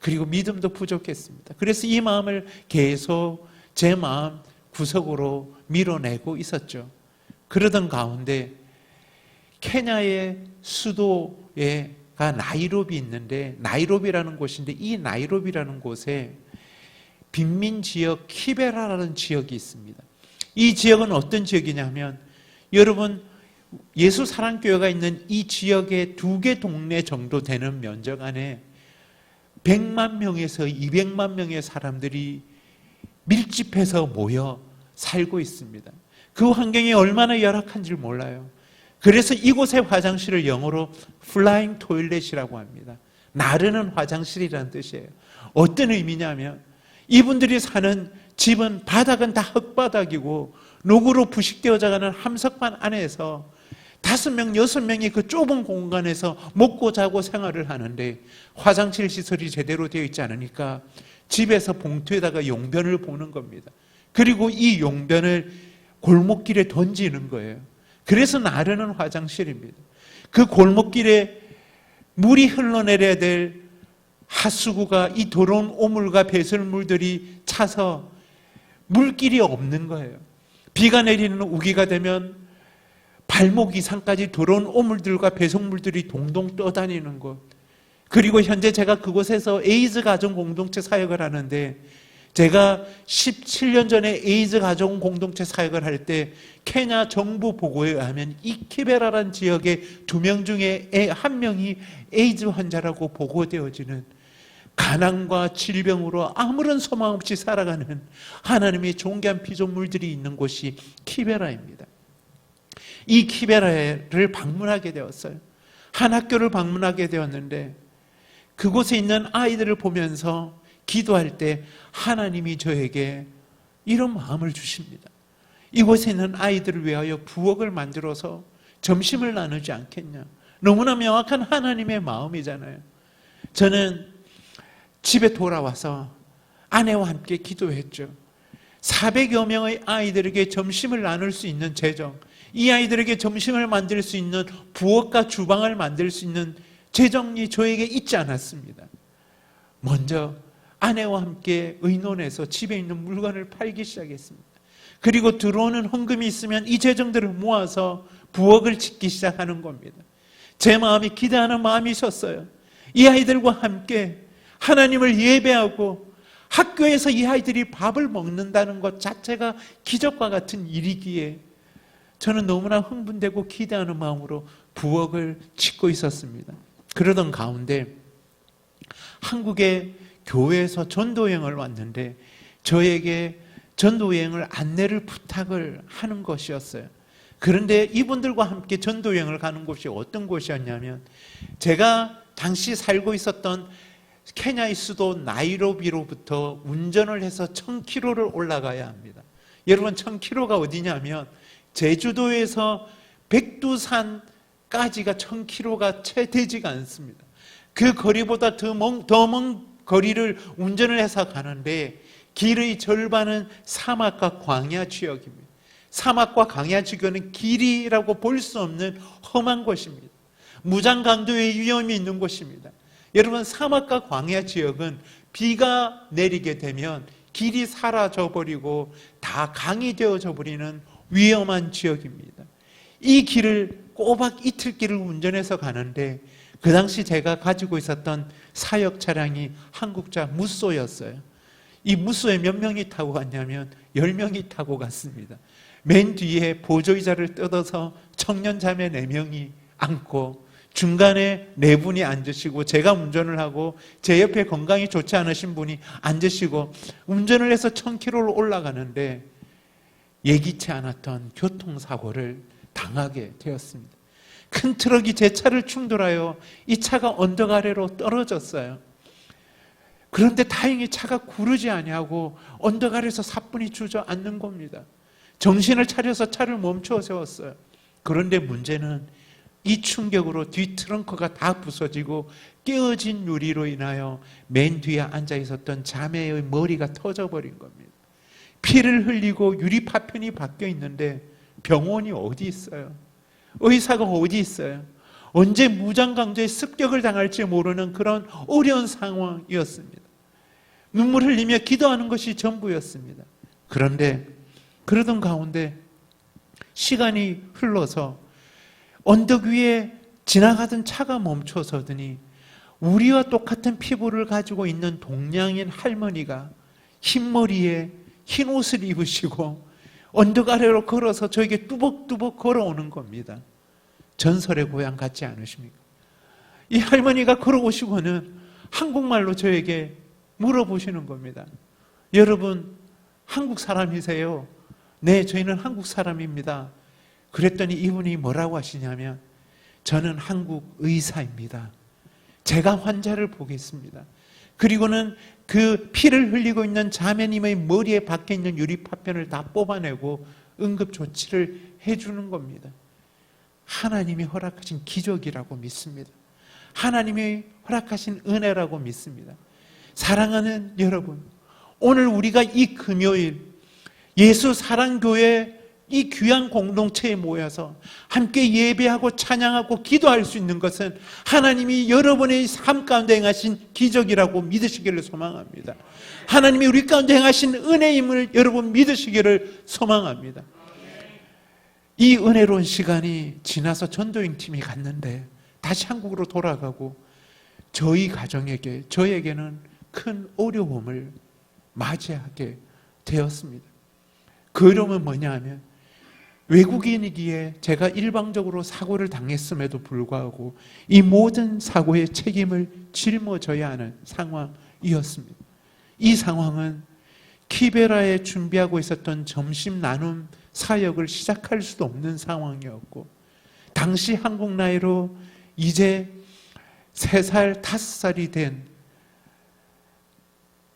[SPEAKER 3] 그리고 믿음도 부족했습니다. 그래서 이 마음을 계속 제 마음 구석으로 밀어내고 있었죠. 그러던 가운데 케냐의 수도가 나이로비 있는데, 나이로비라는 곳인데 이 나이로비라는 곳에 빈민 지역 키베라라는 지역이 있습니다. 이 지역은 어떤 지역이냐면, 여러분 예수 사랑교회가 있는 이 지역의 2개 동네 정도 되는 면적 안에 100만 명에서 200만 명의 사람들이 밀집해서 모여 살고 있습니다. 그 환경이 얼마나 열악한지 몰라요. 그래서 이곳의 화장실을 영어로 플라잉 토일렛이라고 합니다. 나르는 화장실이라는 뜻이에요. 어떤 의미냐면, 이분들이 사는 집은 바닥은 다 흙바닥이고 녹으로 부식되어져가는 함석판 안에서 5명, 6명이 그 좁은 공간에서 먹고 자고 생활을 하는데, 화장실 시설이 제대로 되어 있지 않으니까 집에서 봉투에다가 용변을 보는 겁니다. 그리고 이 용변을 골목길에 던지는 거예요. 그래서 나르는 화장실입니다. 그 골목길에 물이 흘러내려야 될 하수구가 이 더러운 오물과 배설물들이 차서 물길이 없는 거예요. 비가 내리는 우기가 되면 발목 이상까지 더러운 오물들과 배설물들이 동동 떠다니는 것. 그리고 현재 제가 그곳에서 에이즈 가정 공동체 사역을 하는데, 제가 17년 전에 에이즈 가정 공동체 사역을 할 때 케냐 정부 보고에 의하면 이 키베라라는 지역의 2명 중에 1명이 에이즈 환자라고 보고되어지는, 가난과 질병으로 아무런 소망 없이 살아가는 하나님의 존귀한 피조물들이 있는 곳이 키베라입니다. 이 키베라를 방문하게 되었어요. 한 학교를 방문하게 되었는데, 그곳에 있는 아이들을 보면서 기도할 때 하나님이 저에게 이런 마음을 주십니다. 이곳에 있는 아이들을 위하여 부엌을 만들어서 점심을 나누지 않겠냐. 너무나 명확한 하나님의 마음이잖아요. 저는 집에 돌아와서 아내와 함께 기도했죠. 400여 명의 아이들에게 점심을 나눌 수 있는 재정, 이 아이들에게 점심을 만들 수 있는 부엌과 주방을 만들 수 있는 재정이 저에게 있지 않았습니다. 먼저 아내와 함께 의논해서 집에 있는 물건을 팔기 시작했습니다. 그리고 들어오는 헌금이 있으면 이 재정들을 모아서 부엌을 짓기 시작하는 겁니다. 제 마음이 기대하는 마음이 있었어요. 이 아이들과 함께 하나님을 예배하고 학교에서 이 아이들이 밥을 먹는다는 것 자체가 기적과 같은 일이기에 저는 너무나 흥분되고 기대하는 마음으로 부엌을 짓고 있었습니다. 그러던 가운데 한국의 교회에서 전도여행을 왔는데 저에게 전도여행을 안내를 부탁을 하는 것이었어요. 그런데 이분들과 함께 전도여행을 가는 곳이 어떤 곳이었냐면, 제가 당시 살고 있었던 케냐의 수도 나이로비로부터 운전을 해서 1000km를 올라가야 합니다. 여러분 1000km가 어디냐면 제주도에서 백두산까지가 1000km가 채 되지가 않습니다. 그 거리보다 더 먼 거리를 운전을 해서 가는데 길의 절반은 사막과 광야 지역입니다. 사막과 광야 지역은 길이라고 볼 수 없는 험한 곳입니다. 무장강도의 위험이 있는 곳입니다. 여러분 사막과 광야 지역은 비가 내리게 되면 길이 사라져버리고 다 강이 되어져 버리는 위험한 지역입니다. 이 길을 꼬박 이틀 길을 운전해서 가는데 그 당시 제가 가지고 있었던 사역 차량이 한국자 무쏘였어요. 이 무쏘에 몇 명이 타고 갔냐면 10명이 타고 갔습니다. 맨 뒤에 보조의자를 뜯어서 청년 자매 4명이 앉고 중간에 4분이 앉으시고 제가 운전을 하고 제 옆에 건강이 좋지 않으신 분이 앉으시고 운전을 해서 1000km를 올라가는데 예기치 않았던 교통사고를 당하게 되었습니다. 큰 트럭이 제 차를 충돌하여 이 차가 언덕 아래로 떨어졌어요. 그런데 다행히 차가 구르지 아니하고 언덕 아래에서 사뿐히 주저앉는 겁니다. 정신을 차려서 차를 멈춰 세웠어요. 그런데 문제는 이 충격으로 뒤 트렁크가 다 부서지고 깨어진 유리로 인하여 맨 뒤에 앉아 있었던 자매의 머리가 터져버린 겁니다. 피를 흘리고 유리 파편이 박혀 있는데 병원이 어디 있어요? 의사가 어디 있어요? 언제 무장강도의 습격을 당할지 모르는 그런 어려운 상황이었습니다. 눈물 흘리며 기도하는 것이 전부였습니다. 그런데 그러던 가운데 시간이 흘러서 언덕 위에 지나가던 차가 멈춰서더니 우리와 똑같은 피부를 가지고 있는 동양인 할머니가 흰머리에 흰 옷을 입으시고 언덕 아래로 걸어서 저에게 뚜벅뚜벅 걸어오는 겁니다. 전설의 고향 같지 않으십니까? 이 할머니가 걸어오시고는 한국말로 저에게 물어보시는 겁니다. 여러분, 한국 사람이세요? 네, 저희는 한국 사람입니다. 그랬더니 이분이 뭐라고 하시냐면, 저는 한국 의사입니다. 제가 환자를 보겠습니다. 그리고는 그 피를 흘리고 있는 자매님의 머리에 박혀 있는 유리파편을 다 뽑아내고 응급조치를 해주는 겁니다. 하나님이 허락하신 기적이라고 믿습니다. 하나님이 허락하신 은혜라고 믿습니다. 사랑하는 여러분, 오늘 우리가 이 금요일 예수 사랑교회 이 귀한 공동체에 모여서 함께 예배하고 찬양하고 기도할 수 있는 것은 하나님이 여러분의 삶 가운데 행하신 기적이라고 믿으시기를 소망합니다. 하나님이 우리 가운데 행하신 은혜임을 여러분 믿으시기를 소망합니다. 이 은혜로운 시간이 지나서 전도행 팀이 갔는데 다시 한국으로 돌아가고 저희 가정에게, 저에게는 큰 어려움을 맞이하게 되었습니다. 그 어려움은 뭐냐 하면, 외국인이기에 제가 일방적으로 사고를 당했음에도 불구하고 이 모든 사고의 책임을 짊어져야 하는 상황이었습니다. 이 상황은 키베라에 준비하고 있었던 점심 나눔 사역을 시작할 수도 없는 상황이었고, 당시 한국 나이로 이제 3살, 5살이 된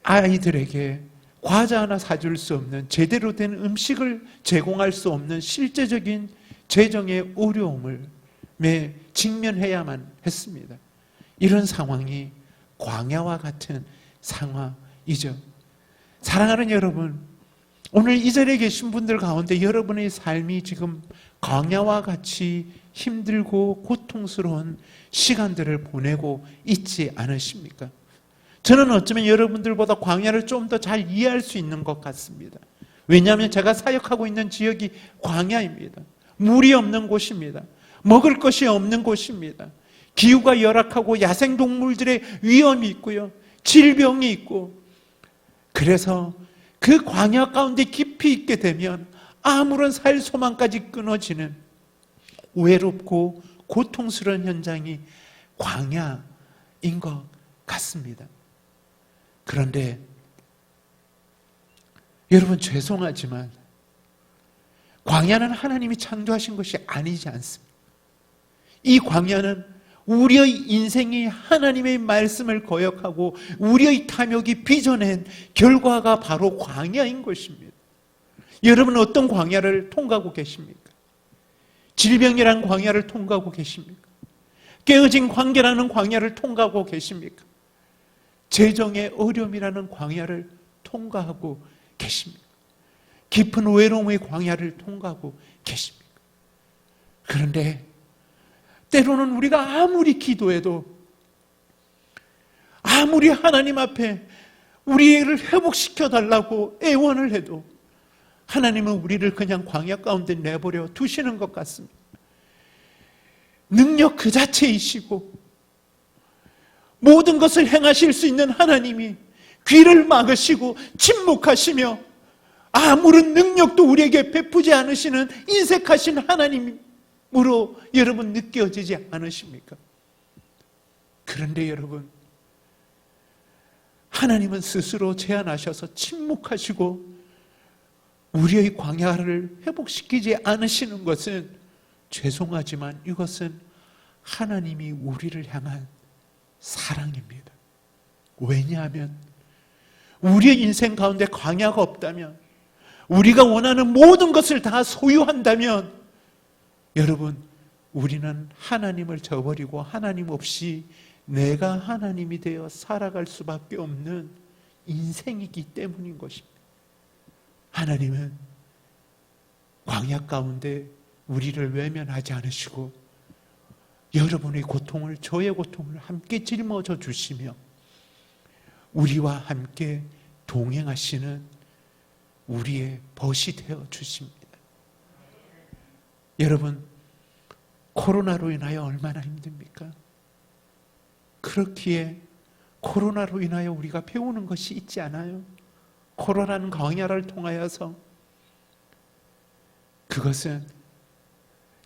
[SPEAKER 3] 아이들에게 과자 하나 사줄 수 없는, 제대로 된 음식을 제공할 수 없는 실제적인 재정의 어려움을 직면해야만 했습니다. 이런 상황이 광야와 같은 상황이죠. 사랑하는 여러분, 오늘 이 자리에 계신 분들 가운데 여러분의 삶이 지금 광야와 같이 힘들고 고통스러운 시간들을 보내고 있지 않으십니까? 저는 어쩌면 여러분들보다 광야를 좀 더 잘 이해할 수 있는 것 같습니다. 왜냐하면 제가 사역하고 있는 지역이 광야입니다. 물이 없는 곳입니다. 먹을 것이 없는 곳입니다. 기후가 열악하고 야생동물들의 위험이 있고요, 질병이 있고, 그래서 그 광야 가운데 깊이 있게 되면 아무런 살 소망까지 끊어지는 외롭고 고통스러운 현장이 광야인 것 같습니다. 그런데 여러분, 죄송하지만 광야는 하나님이 창조하신 것이 아니지 않습니다. 이 광야는 우리의 인생이 하나님의 말씀을 거역하고 우리의 탐욕이 빚어낸 결과가 바로 광야인 것입니다. 여러분은 어떤 광야를 통과하고 계십니까? 질병이라는 광야를 통과하고 계십니까? 깨어진 관계라는 광야를 통과하고 계십니까? 재정의 어려움이라는 광야를 통과하고 계십니까? 깊은 외로움의 광야를 통과하고 계십니까? 그런데 때로는 우리가 아무리 기도해도, 아무리 하나님 앞에 우리를 회복시켜 달라고 애원을 해도 하나님은 우리를 그냥 광야 가운데 내버려 두시는 것 같습니다. 능력 그 자체이시고 모든 것을 행하실 수 있는 하나님이 귀를 막으시고 침묵하시며 아무런 능력도 우리에게 베푸지 않으시는 인색하신 하나님으로 여러분 느껴지지 않으십니까? 그런데 여러분, 하나님은 스스로 제안하셔서 침묵하시고 우리의 광야를 회복시키지 않으시는 것은, 죄송하지만 이것은 하나님이 우리를 향한 사랑입니다. 왜냐하면 우리의 인생 가운데 광야가 없다면, 우리가 원하는 모든 것을 다 소유한다면, 여러분, 우리는 하나님을 저버리고 하나님 없이 내가 하나님이 되어 살아갈 수밖에 없는 인생이기 때문인 것입니다. 하나님은 광야 가운데 우리를 외면하지 않으시고 여러분의 고통을, 저의 고통을 함께 짊어져 주시며 우리와 함께 동행하시는 우리의 벗이 되어 주십니다. 여러분, 코로나로 인하여 얼마나 힘듭니까? 그렇기에 코로나로 인하여 우리가 배우는 것이 있지 않아요? 코로나는 광야를 통하여서, 그것은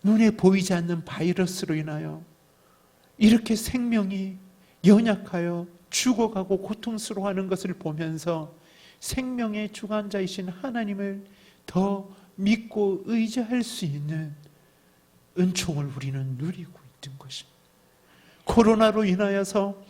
[SPEAKER 3] 눈에 보이지 않는 바이러스로 인하여 이렇게 생명이 연약하여 죽어가고 고통스러워하는 것을 보면서 생명의 주관자이신 하나님을 더 믿고 의지할 수 있는 은총을 우리는 누리고 있는 것입니다. 코로나로 인하여서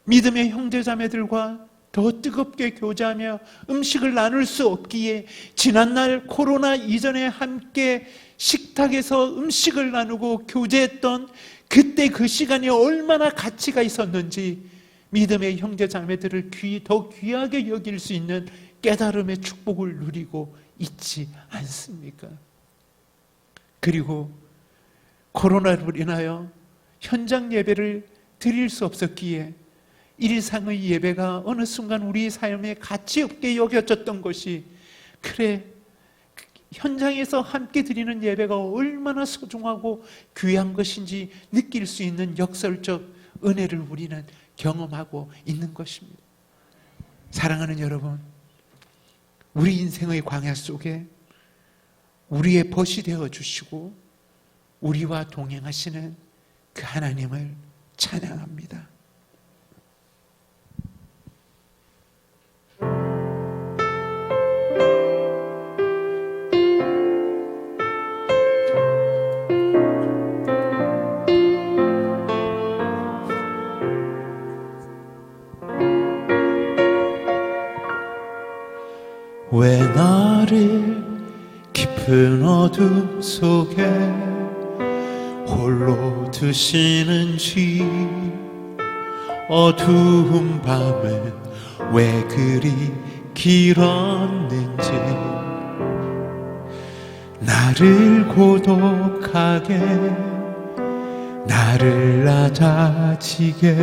[SPEAKER 3] 믿음의 형제자매들과 더 뜨겁게 교제하며 음식을 나눌 수 없기에 지난날 코로나 이전에 함께 식탁에서 음식을 나누고 교제했던 그때 그 시간이 얼마나 가치가 있었는지 믿음의 형제자매들을 더 귀하게 여길 수 있는 깨달음의 축복을 누리고 있지 않습니까? 그리고 코로나로 인하여 현장 예배를 드릴 수 없었기에 일상의 예배가 어느 순간 우리 삶에 가치 없게 여겨졌던 것이, 그래, 현장에서 함께 드리는 예배가 얼마나 소중하고 귀한 것인지 느낄 수 있는 역설적 은혜를 우리는 경험하고 있는 것입니다. 사랑하는 여러분, 우리 인생의 광야 속에 우리의 벗이 되어 주시고 우리와 동행하시는 그 하나님을 찬양합니다.
[SPEAKER 2] 왜 나를 깊은 어둠 속에 홀로 두시는지, 어두운 밤은 왜 그리 길었는지, 나를 고독하게, 나를 낮아지게,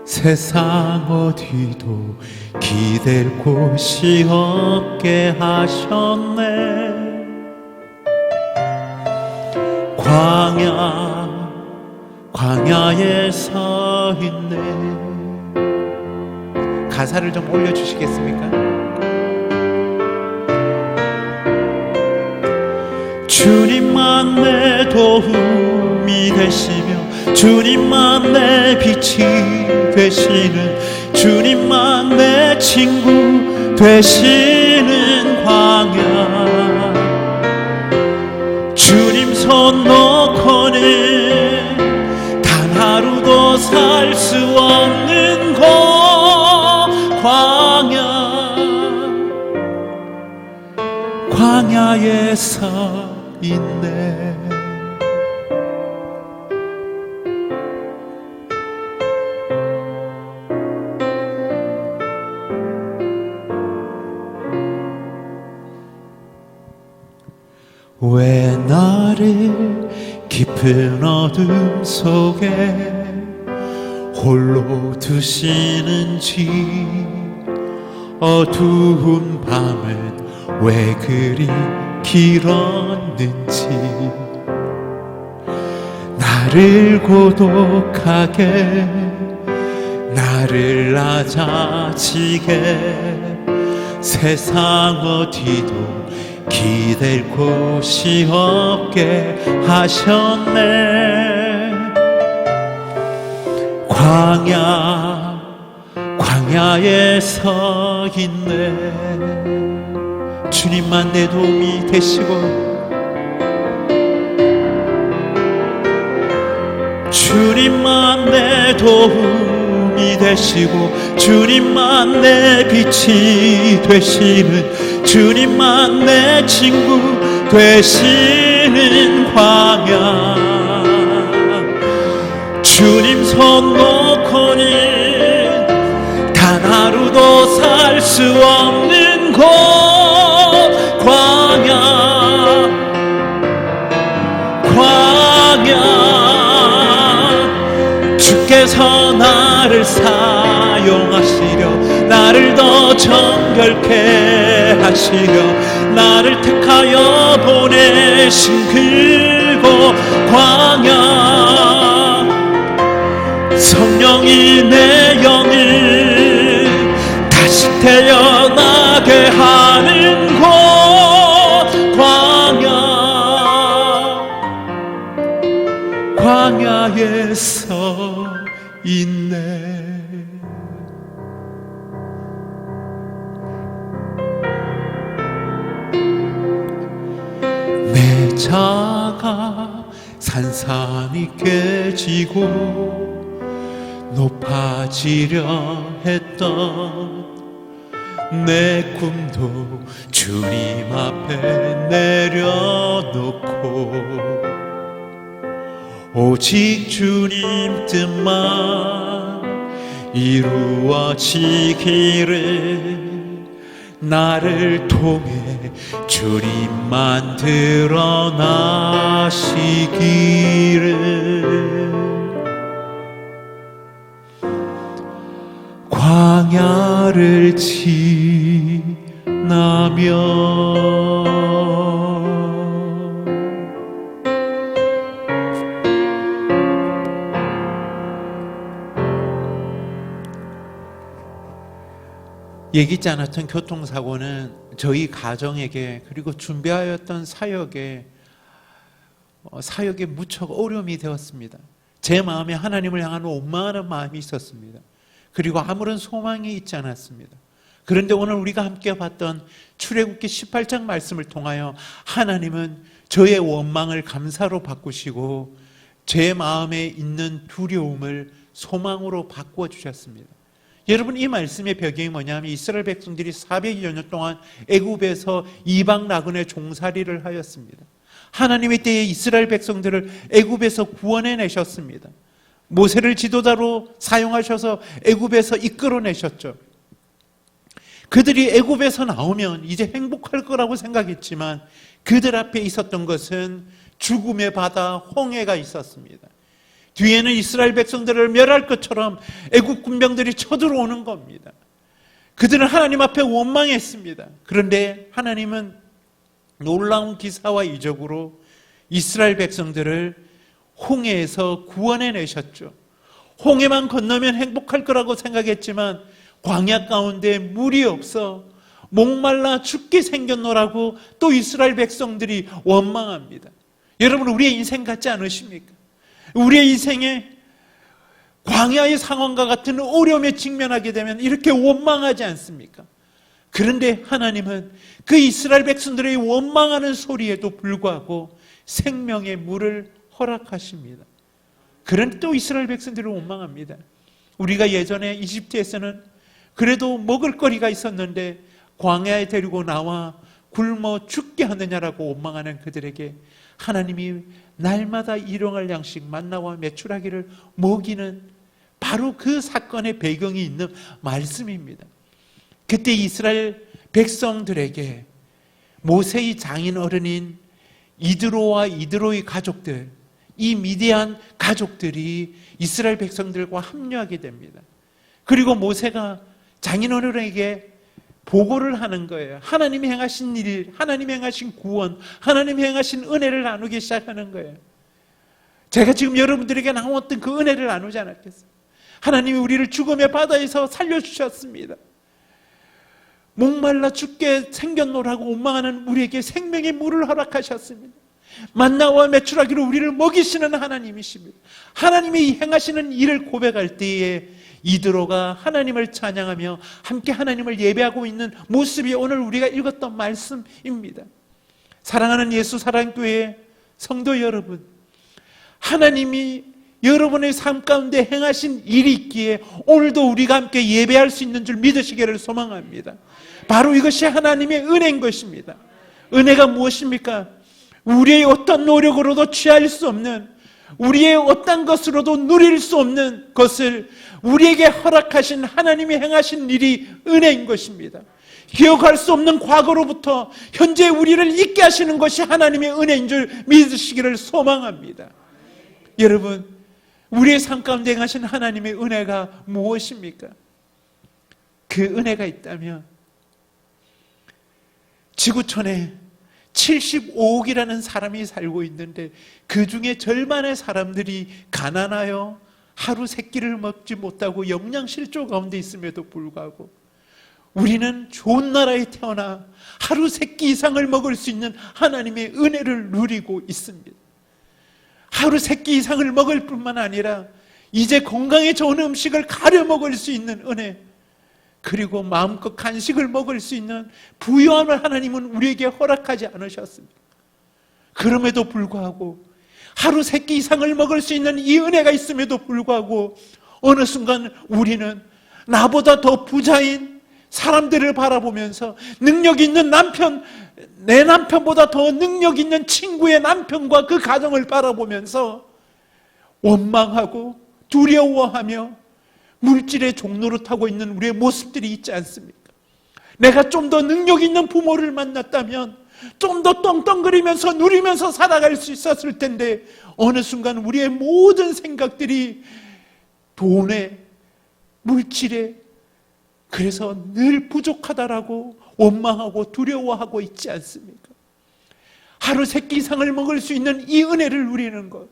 [SPEAKER 2] 세상 어디도 기댈 곳이 없게 하셨네. 광야에 서 있네. 가사를 좀 올려주시겠습니까? 주님만 내 도움이 되시며 주님만 내 빛이 되시는, 주님만 내 친구 되시는 광야, 주님 손 놓고는 단 하루도 살 수 없는 곳, 광야에 서 있네. 왜 나를 깊은 어둠 속에 홀로 두시는지, 어두운 밤은 왜 그리 길었는지, 나를 고독하게, 나를 낮아지게, 세상 어디도 기댈 곳이 없게 하셨네. 광야에 서 있네. 주님만 내 도움이 되시고, 주님만 내 도움이 되시고, 주님만 내 빛이 되시는, 주님만 내 친구 되시는 광야, 주님 손 놓고는 단 하루도 살 수 없는 곳,
[SPEAKER 3] 광야 주께서 나를 사용하시려 나를 더 정결케 하시려 나를 택하여 보내신 그곳 광야 성령이 내 영을 다시 태어나게 하는 곳 광야에 서 있네. 내 자가 산산이 깨지고 높아지려 했던 내 꿈도 주님 앞에 내려놓고 오직 주님 뜻만 이루어지기를 나를 통해 주님만 드러나시기를 광야를 지나며 예기치 않았던 교통사고는 저희 가정에게 그리고 준비하였던 사역에 무척 어려움이 되었습니다. 제 마음에 하나님을 향한 원망하는 마음이 있었습니다. 그리고 아무런 소망이 있지 않았습니다. 그런데 오늘 우리가 함께 봤던 출애굽기 18장 말씀을 통하여 하나님은 저의 원망을 감사로 바꾸시고 제 마음에 있는 두려움을 소망으로 바꾸어 주셨습니다. 여러분, 이 말씀의 배경이 뭐냐면 이스라엘 백성들이 400여 년 동안 애굽에서 이방 나그네 종살이를 하였습니다. 하나님의 때에 이스라엘 백성들을 애굽에서 구원해 내셨습니다. 모세를 지도자로 사용하셔서 애굽에서 이끌어내셨죠. 그들이 애굽에서 나오면 이제 행복할 거라고 생각했지만 그들 앞에 있었던 것은 죽음의 바다 홍해가 있었습니다. 뒤에는 이스라엘 백성들을 멸할 것처럼 애국 군병들이 쳐들어오는 겁니다. 그들은 하나님 앞에 원망했습니다. 그런데 하나님은 놀라운 기사와 이적으로 이스라엘 백성들을 홍해에서 구원해내셨죠. 홍해만 건너면 행복할 거라고 생각했지만 광야 가운데 물이 없어 목말라 죽게 생겼노라고 또 이스라엘 백성들이 원망합니다. 여러분, 우리의 인생 같지 않으십니까? 우리의 인생에 광야의 상황과 같은 어려움에 직면하게 되면 이렇게 원망하지 않습니까? 그런데 하나님은 그 이스라엘 백성들의 원망하는 소리에도 불구하고 생명의 물을 허락하십니다. 그런데 또 이스라엘 백성들을 원망합니다. 우리가 예전에 이집트에서는 그래도 먹을 거리가 있었는데 광야에 데리고 나와 굶어 죽게 하느냐라고 원망하는 그들에게 하나님이 날마다 일용할 양식 만나와 메추라기를 먹이는 바로 그 사건의 배경이 있는 말씀입니다. 그때 이스라엘 백성들에게 모세의 장인 어른인 이드로와 이드로의 가족들, 이 미디안 가족들이 이스라엘 백성들과 합류하게 됩니다. 그리고 모세가 장인 어른에게 보고를 하는 거예요. 하나님이 행하신 일, 하나님이 행하신 구원, 하나님이 행하신 은혜를 나누기 시작하는 거예요. 제가 지금 여러분들에게 나눴던 그 은혜를 나누지 않았겠어요? 하나님이 우리를 죽음의 바다에서 살려주셨습니다. 목말라 죽게 생겼노라고 원망하는 우리에게 생명의 물을 허락하셨습니다. 만나와 메추라기로 우리를 먹이시는 하나님이십니다. 하나님이 행하시는 일을 고백할 때에 이드로가 하나님을 찬양하며 함께 하나님을 예배하고 있는 모습이 오늘 우리가 읽었던 말씀입니다. 사랑하는 예수 사랑교회 성도 여러분, 하나님이 여러분의 삶 가운데 행하신 일이 있기에 오늘도 우리가 함께 예배할 수 있는 줄 믿으시기를 소망합니다. 바로 이것이 하나님의 은혜인 것입니다. 은혜가 무엇입니까? 우리의 어떤 노력으로도 취할 수 없는, 우리의 어떤 것으로도 누릴 수 없는 것을 우리에게 허락하신 하나님이 행하신 일이 은혜인 것입니다. 기억할 수 없는 과거로부터 현재 우리를 있게 하시는 것이 하나님의 은혜인 줄 믿으시기를 소망합니다. 여러분, 우리의 삶 가운데 행하신 하나님의 은혜가 무엇입니까? 그 은혜가 있다면 지구촌에 75억이라는 사람이 살고 있는데 그 중에 절반의 사람들이 가난하여 하루 세 끼를 먹지 못하고 영양실조 가운데 있음에도 불구하고 우리는 좋은 나라에 태어나 하루 세 끼 이상을 먹을 수 있는 하나님의 은혜를 누리고 있습니다. 하루 세 끼 이상을 먹을 뿐만 아니라 이제 건강에 좋은 음식을 가려 먹을 수 있는 은혜, 그리고 마음껏 간식을 먹을 수 있는 부유함을 하나님은 우리에게 허락하지 않으셨습니다. 그럼에도 불구하고 하루 세 끼 이상을 먹을 수 있는 이 은혜가 있음에도 불구하고 어느 순간 우리는 나보다 더 부자인 사람들을 바라보면서 능력 있는 남편, 내 남편보다 더 능력 있는 친구의 남편과 그 가정을 바라보면서 원망하고 두려워하며 물질의 종로를 타고 있는 우리의 모습들이 있지 않습니까? 내가 좀 더 능력 있는 부모를 만났다면 좀 더 떵떵거리면서 누리면서 살아갈 수 있었을 텐데 어느 순간 우리의 모든 생각들이 돈에, 물질에, 그래서 늘 부족하다라고 원망하고 두려워하고 있지 않습니까? 하루 세 끼 이상을 먹을 수 있는 이 은혜를 누리는 것,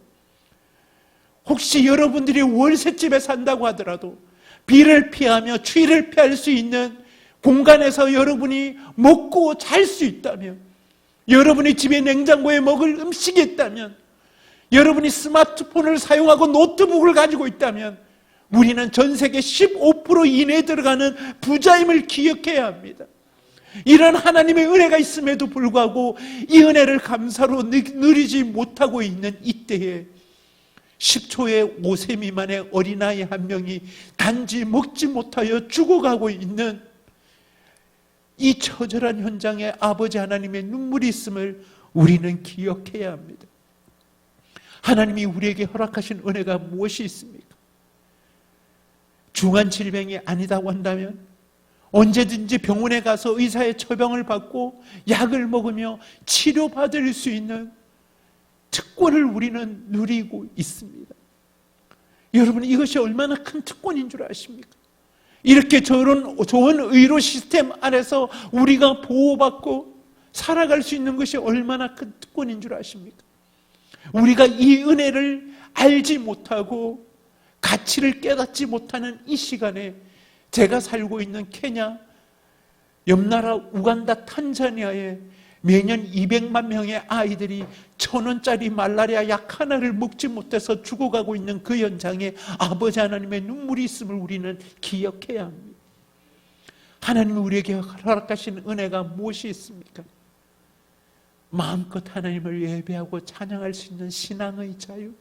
[SPEAKER 3] 혹시 여러분들이 월세집에 산다고 하더라도 비를 피하며 추위를 피할 수 있는 공간에서 여러분이 먹고 잘 수 있다면, 여러분이 집에 냉장고에 먹을 음식이 있다면, 여러분이 스마트폰을 사용하고 노트북을 가지고 있다면 우리는 전 세계 15% 이내에 들어가는 부자임을 기억해야 합니다. 이런 하나님의 은혜가 있음에도 불구하고 이 은혜를 감사로 누리지 못하고 있는 이때에 10초에 5세 미만의 어린아이 한 명이 단지 먹지 못하여 죽어가고 있는 이 처절한 현장에 아버지 하나님의 눈물이 있음을 우리는 기억해야 합니다. 하나님이 우리에게 허락하신 은혜가 무엇이 있습니까? 중한 질병이 아니다고 한다면 언제든지 병원에 가서 의사의 처방을 받고 약을 먹으며 치료받을 수 있는 특권을 우리는 누리고 있습니다. 여러분, 이것이 얼마나 큰 특권인 줄 아십니까? 이렇게 좋은 의료 시스템 안에서 우리가 보호받고 살아갈 수 있는 것이 얼마나 큰 특권인 줄 아십니까? 우리가 이 은혜를 알지 못하고 가치를 깨닫지 못하는 이 시간에 제가 살고 있는 케냐, 옆나라 우간다, 탄자니아에 매년 200만 명의 아이들이 1,000원짜리 말라리아 약 하나를 먹지 못해서 죽어가고 있는 그 현장에 아버지 하나님의 눈물이 있음을 우리는 기억해야 합니다. 하나님이 우리에게 허락하신 은혜가 무엇이 있습니까? 마음껏 하나님을 예배하고 찬양할 수 있는 신앙의 자유,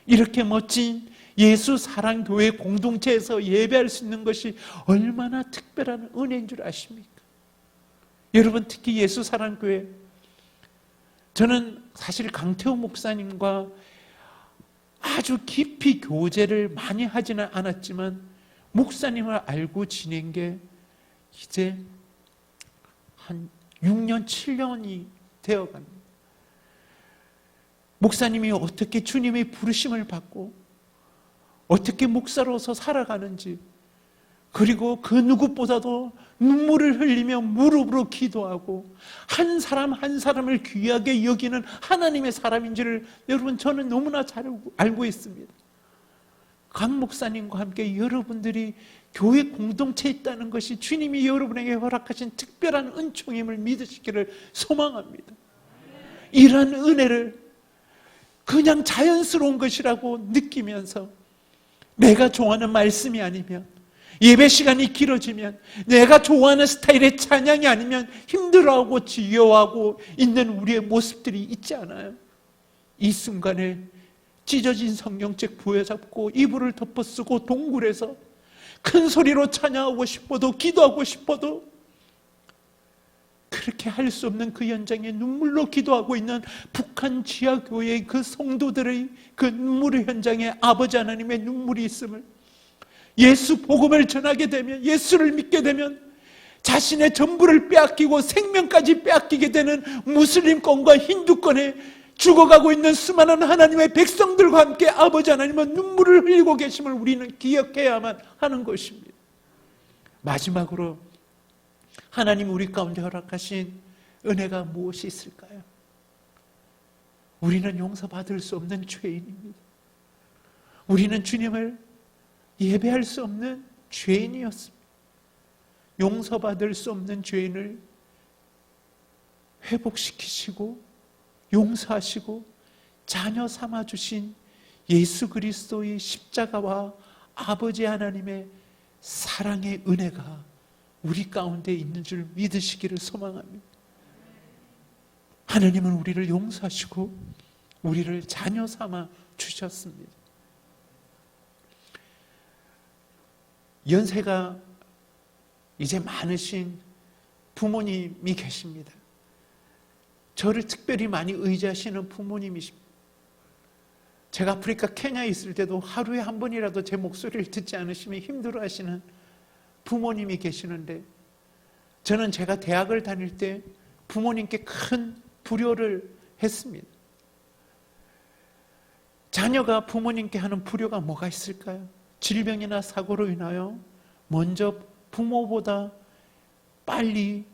[SPEAKER 3] 이렇게 멋진 예수 사랑교회 공동체에서 예배할 수 있는 것이 얼마나 특별한 은혜인 줄 아십니까? 여러분, 특히 예수 사랑교회, 저는 사실 강태호 목사님과 아주 깊이 교제를 많이 하지는 않았지만 목사님을 알고 지낸 게 이제 한 6년, 7년이 되어갑니다. 목사님이 어떻게 주님의 부르심을 받고 어떻게 목사로서 살아가는지, 그리고 그 누구보다도 눈물을 흘리며 무릎으로 기도하고 한 사람 한 사람을 귀하게 여기는 하나님의 사람인지를 여러분, 저는 너무나 잘 알고 있습니다. 강 목사님과 함께 여러분들이 교회 공동체에 있다는 것이 주님이 여러분에게 허락하신 특별한 은총임을 믿으시기를 소망합니다. 이러한 은혜를 그냥 자연스러운 것이라고 느끼면서 내가 좋아하는 말씀이 아니면, 예배 시간이 길어지면, 내가 좋아하는 스타일의 찬양이 아니면 힘들어하고 지겨워하고 있는 우리의 모습들이 있지 않아요? 이 순간에 찢어진 성경책 부여잡고 이불을 덮어쓰고 동굴에서 큰 소리로 찬양하고 싶어도, 기도하고 싶어도 그렇게 할 수 없는 그 현장에 눈물로 기도하고 있는 북한 지하교회의 그 성도들의 그 눈물의 현장에 아버지 하나님의 눈물이 있음을, 예수 복음을 전하게 되면, 예수를 믿게 되면 자신의 전부를 빼앗기고 생명까지 빼앗기게 되는 무슬림권과 힌두권의 죽어가고 있는 수많은 하나님의 백성들과 함께 아버지 하나님은 눈물을 흘리고 계심을 우리는 기억해야만 하는 것입니다. 마지막으로 하나님 우리 가운데 허락하신 은혜가 무엇이 있을까요? 우리는 용서받을 수 없는 죄인입니다. 우리는 주님을 예배할 수 없는 죄인이었습니다. 용서받을 수 없는 죄인을 회복시키시고 용서하시고 자녀 삼아주신 예수 그리스도의 십자가와 아버지 하나님의 사랑의 은혜가 우리 가운데 있는 줄 믿으시기를 소망합니다. 하나님은 우리를 용서하시고 우리를 자녀 삼아 주셨습니다. 연세가 이제 많으신 부모님이 계십니다. 저를 특별히 많이 의지하시는 부모님이십니다. 제가 아프리카 케냐에 있을 때도 하루에 한 번이라도 제 목소리를 듣지 않으시면 힘들어하시는 부모님이 계시는데, 저는 제가 대학을 다닐 때 부모님께 큰 불효를 했습니다. 자녀가 부모님께 하는 불효가 뭐가 있을까요? 질병이나 사고로 인하여 먼저 부모보다 빨리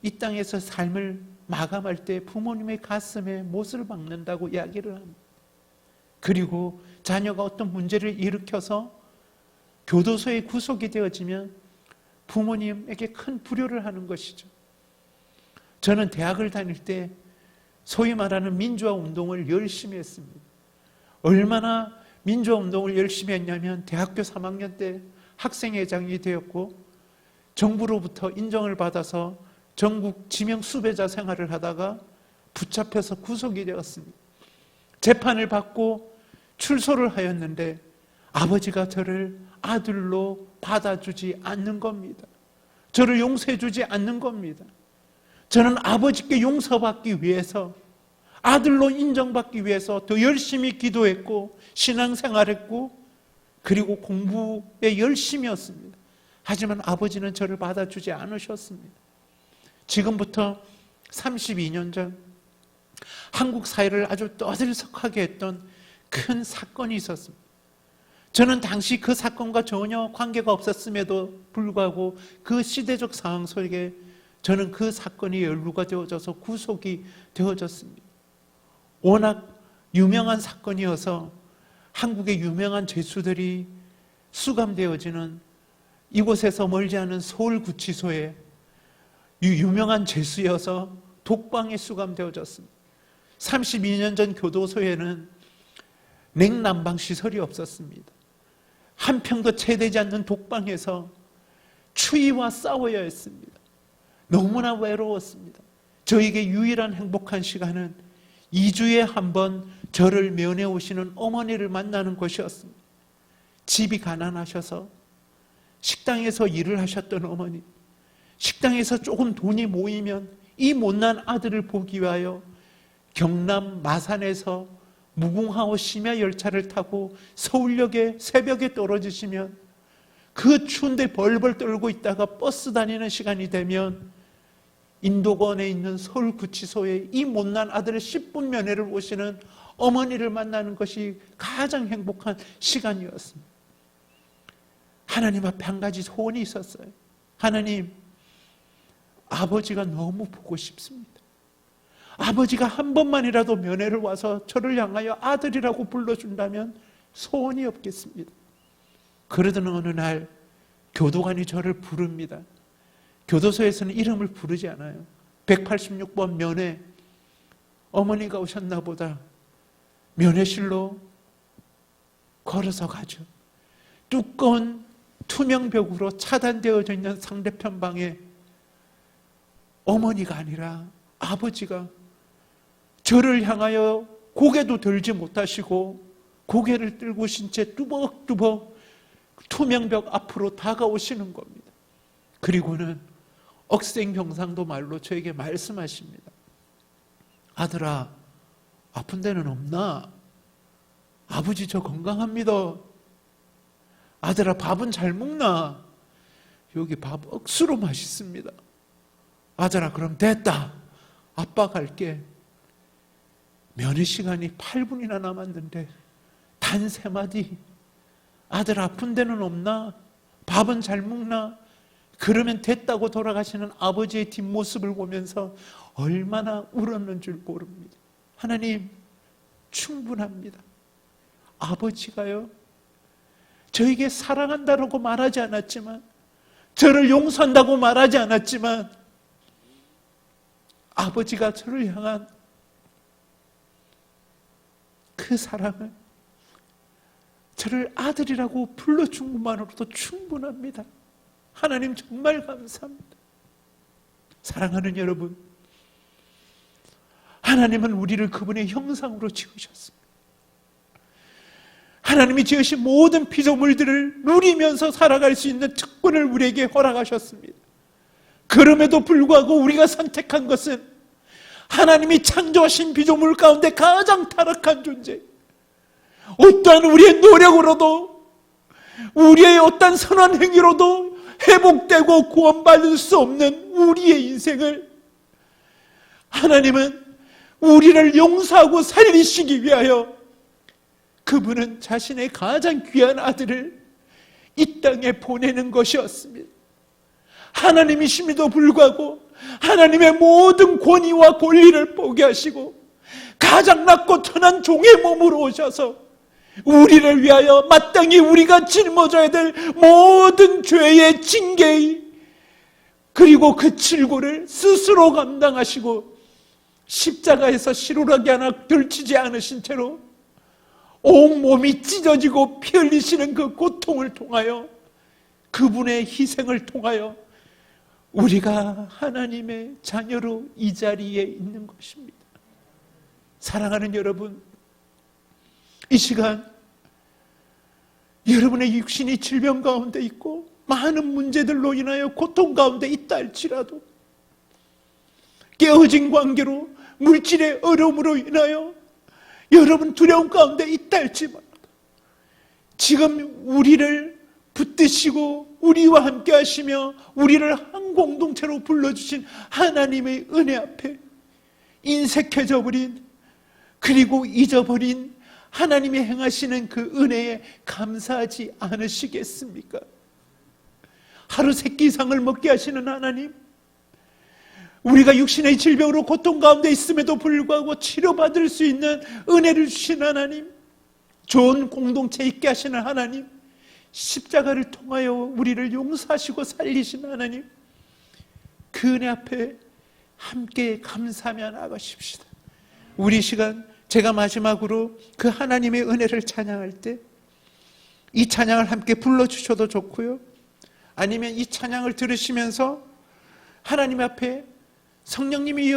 [SPEAKER 3] 이 땅에서 삶을 마감할 때 부모님의 가슴에 못을 박는다고 이야기를 합니다. 그리고 자녀가 어떤 문제를 일으켜서 교도소에 구속이 되어지면 부모님에게 큰 불효를 하는 것이죠. 저는 대학을 다닐 때 소위 말하는 민주화 운동을 열심히 했습니다. 얼마나 민주화 운동을 열심히 했냐면 대학교 3학년 때 학생회장이 되었고 정부로부터 인정을 받아서 전국 지명 수배자 생활을 하다가 붙잡혀서 구속이 되었습니다. 재판을 받고 출소를 하였는데 아버지가 저를 아들로 받아주지 않는 겁니다. 저를 용서해주지 않는 겁니다. 저는 아버지께 용서받기 위해서, 아들로 인정받기 위해서 더 열심히 기도했고 신앙생활했고 그리고 공부에 열심이었습니다. 하지만 아버지는 저를 받아주지 않으셨습니다. 지금부터 32년 전 한국 사회를 아주 떠들썩하게 했던 큰 사건이 있었습니다. 저는 당시 그 사건과 전혀 관계가 없었음에도 불구하고 그 시대적 상황 속에 저는 그 사건이 연루가 되어져서 구속이 되어졌습니다. 워낙 유명한 사건이어서 한국의 유명한 죄수들이 수감되어지는 이곳에서 멀지 않은 서울구치소에 유명한 죄수여서 독방에 수감되어졌습니다. 32년 전 교도소에는 냉난방 시설이 없었습니다. 한 평도 채 되지 않는 독방에서 추위와 싸워야 했습니다. 너무나 외로웠습니다. 저에게 유일한 행복한 시간은 2주에 한 번 저를 면회 오시는 어머니를 만나는 것이었습니다. 집이 가난하셔서 식당에서 일을 하셨던 어머니, 식당에서 조금 돈이 모이면 이 못난 아들을 보기 위하여 경남 마산에서 무궁화호 심야 열차를 타고 서울역에 새벽에 떨어지시면 그 추운데 벌벌 떨고 있다가 버스 다니는 시간이 되면 인도권에 있는 서울구치소에 이 못난 아들의 10분 면회를 오시는 어머니를 만나는 것이 가장 행복한 시간이었습니다. 하나님 앞에 한 가지 소원이 있었어요. 하나님, 아버지가 너무 보고 싶습니다. 아버지가 한 번만이라도 면회를 와서 저를 향하여 아들이라고 불러준다면 소원이 없겠습니다. 그러던 어느 날 교도관이 저를 부릅니다. 교도소에서는 이름을 부르지 않아요. 186번 면회, 어머니가 오셨나 보다. 면회실로 걸어서 가죠. 두꺼운 투명벽으로 차단되어져 있는 상대편 방에 어머니가 아니라 아버지가 저를 향하여 고개도 들지 못하시고 고개를 들고 신 채 뚜벅뚜벅 투명벽 앞으로 다가오시는 겁니다. 그리고는 억센경상도 말로 저에게 말씀하십니다. 아들아, 아픈 데는 없나? 아버지 저 건강합니다. 아들아, 밥은 잘 먹나? 여기 밥 억수로 맛있습니다. 아들아, 그럼 됐다. 아빠 갈게. 면회 시간이 8분이나 남았는데 단 3마디, 아들 아픈 데는 없나? 밥은 잘 먹나? 그러면 됐다고 돌아가시는 아버지의 뒷모습을 보면서 얼마나 울었는 줄 모릅니다. 하나님, 충분합니다. 아버지가요, 저에게 사랑한다고 말하지 않았지만, 저를 용서한다고 말하지 않았지만, 아버지가 저를 향한 그 사랑을, 저를 아들이라고 불러준 것만으로도 충분합니다. 하나님, 정말 감사합니다. 사랑하는 여러분, 하나님은 우리를 그분의 형상으로 지으셨습니다. 하나님이 지으신 모든 피조물들을 누리면서 살아갈 수 있는 특권을 우리에게 허락하셨습니다. 그럼에도 불구하고 우리가 선택한 것은 하나님이 창조하신 피조물 가운데 가장 타락한 존재, 어떠한 우리의 노력으로도, 우리의 어떠한 선한 행위로도 회복되고 구원받을 수 없는 우리의 인생을 하나님은 우리를 용서하고 살리시기 위하여 그분은 자신의 가장 귀한 아들을 이 땅에 보내는 것이었습니다. 하나님이심에도 불구하고 하나님의 모든 권위와 권리를 포기하시고 가장 낮고 천한 종의 몸으로 오셔서 우리를 위하여 마땅히 우리가 짊어져야 될 모든 죄의 징계의, 그리고 그 질고를 스스로 감당하시고 십자가에서 실오라기 하나 들치지 않으신 채로 온몸이 찢어지고 피 흘리시는 그 고통을 통하여, 그분의 희생을 통하여 우리가 하나님의 자녀로 이 자리에 있는 것입니다. 사랑하는 여러분, 이 시간 여러분의 육신이 질병 가운데 있고 많은 문제들로 인하여 고통 가운데 있다 할지라도, 깨어진 관계로 물질의 어려움으로 인하여 여러분 두려움 가운데 있다 할지라도, 지금 우리를 붙드시고 우리와 함께 하시며 우리를 한 공동체로 불러주신 하나님의 은혜 앞에 인색해져 버린, 그리고 잊어버린 하나님이 행하시는 그 은혜에 감사하지 않으시겠습니까? 하루 3끼 이상을 먹게 하시는 하나님, 우리가 육신의 질병으로 고통 가운데 있음에도 불구하고 치료받을 수 있는 은혜를 주신 하나님, 좋은 공동체 있게 하시는 하나님, 십자가를 통하여 우리를 용서하시고 살리신 하나님, 그 은혜 앞에 함께 감사하며 나가십시다. 우리 시간, 제가 마지막으로 그 하나님의 은혜를 찬양할 때 이 찬양을 함께 불러주셔도 좋고요, 아니면 이 찬양을 들으시면서 하나님 앞에 성령님이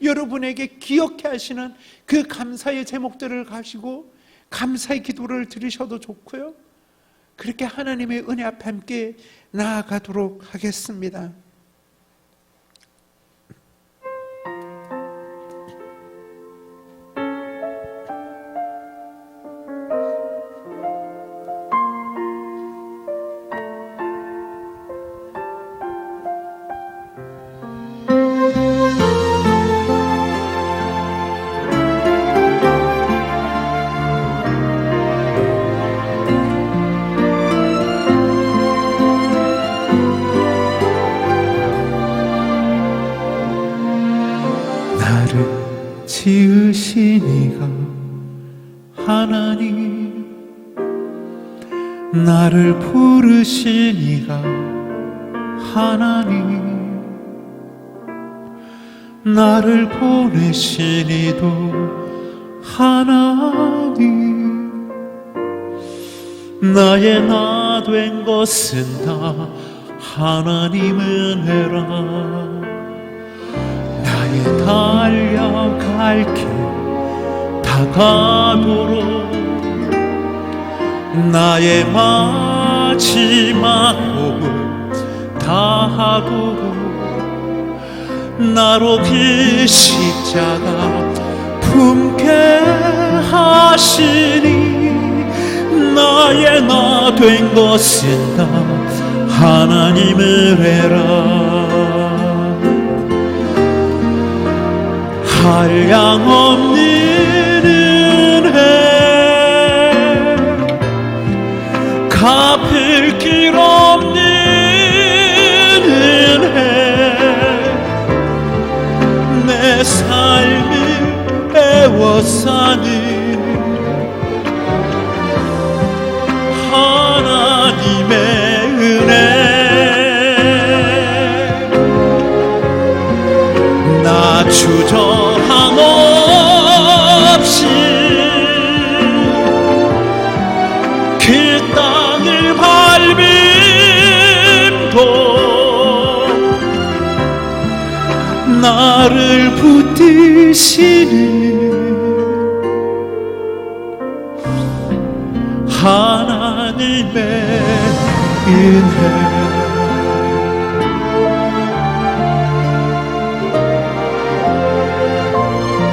[SPEAKER 3] 여러분에게 기억해 하시는 그 감사의 제목들을 가지고 감사의 기도를 드리셔도 좋고요, 그렇게 하나님의 은혜 앞에 함께 나아가도록 하겠습니다.
[SPEAKER 2] 지으신 이가 하나님, 나를 부르신 이가 하나님, 나를 보내신 이도 하나님, 나의 나 된 것은 다 하나님 은혜라. 나의 달려갈 길 다가도록 나의 마지막 호흡 다하도록 나로 그 십자가 품게 하시니 나의 나 된 것은 다 하나님 은혜라. 한량없는
[SPEAKER 3] 하나님의 은혜 나 주저함 없이 그 땅을 밟음도 나를 붙드시는 하나님의 은혜.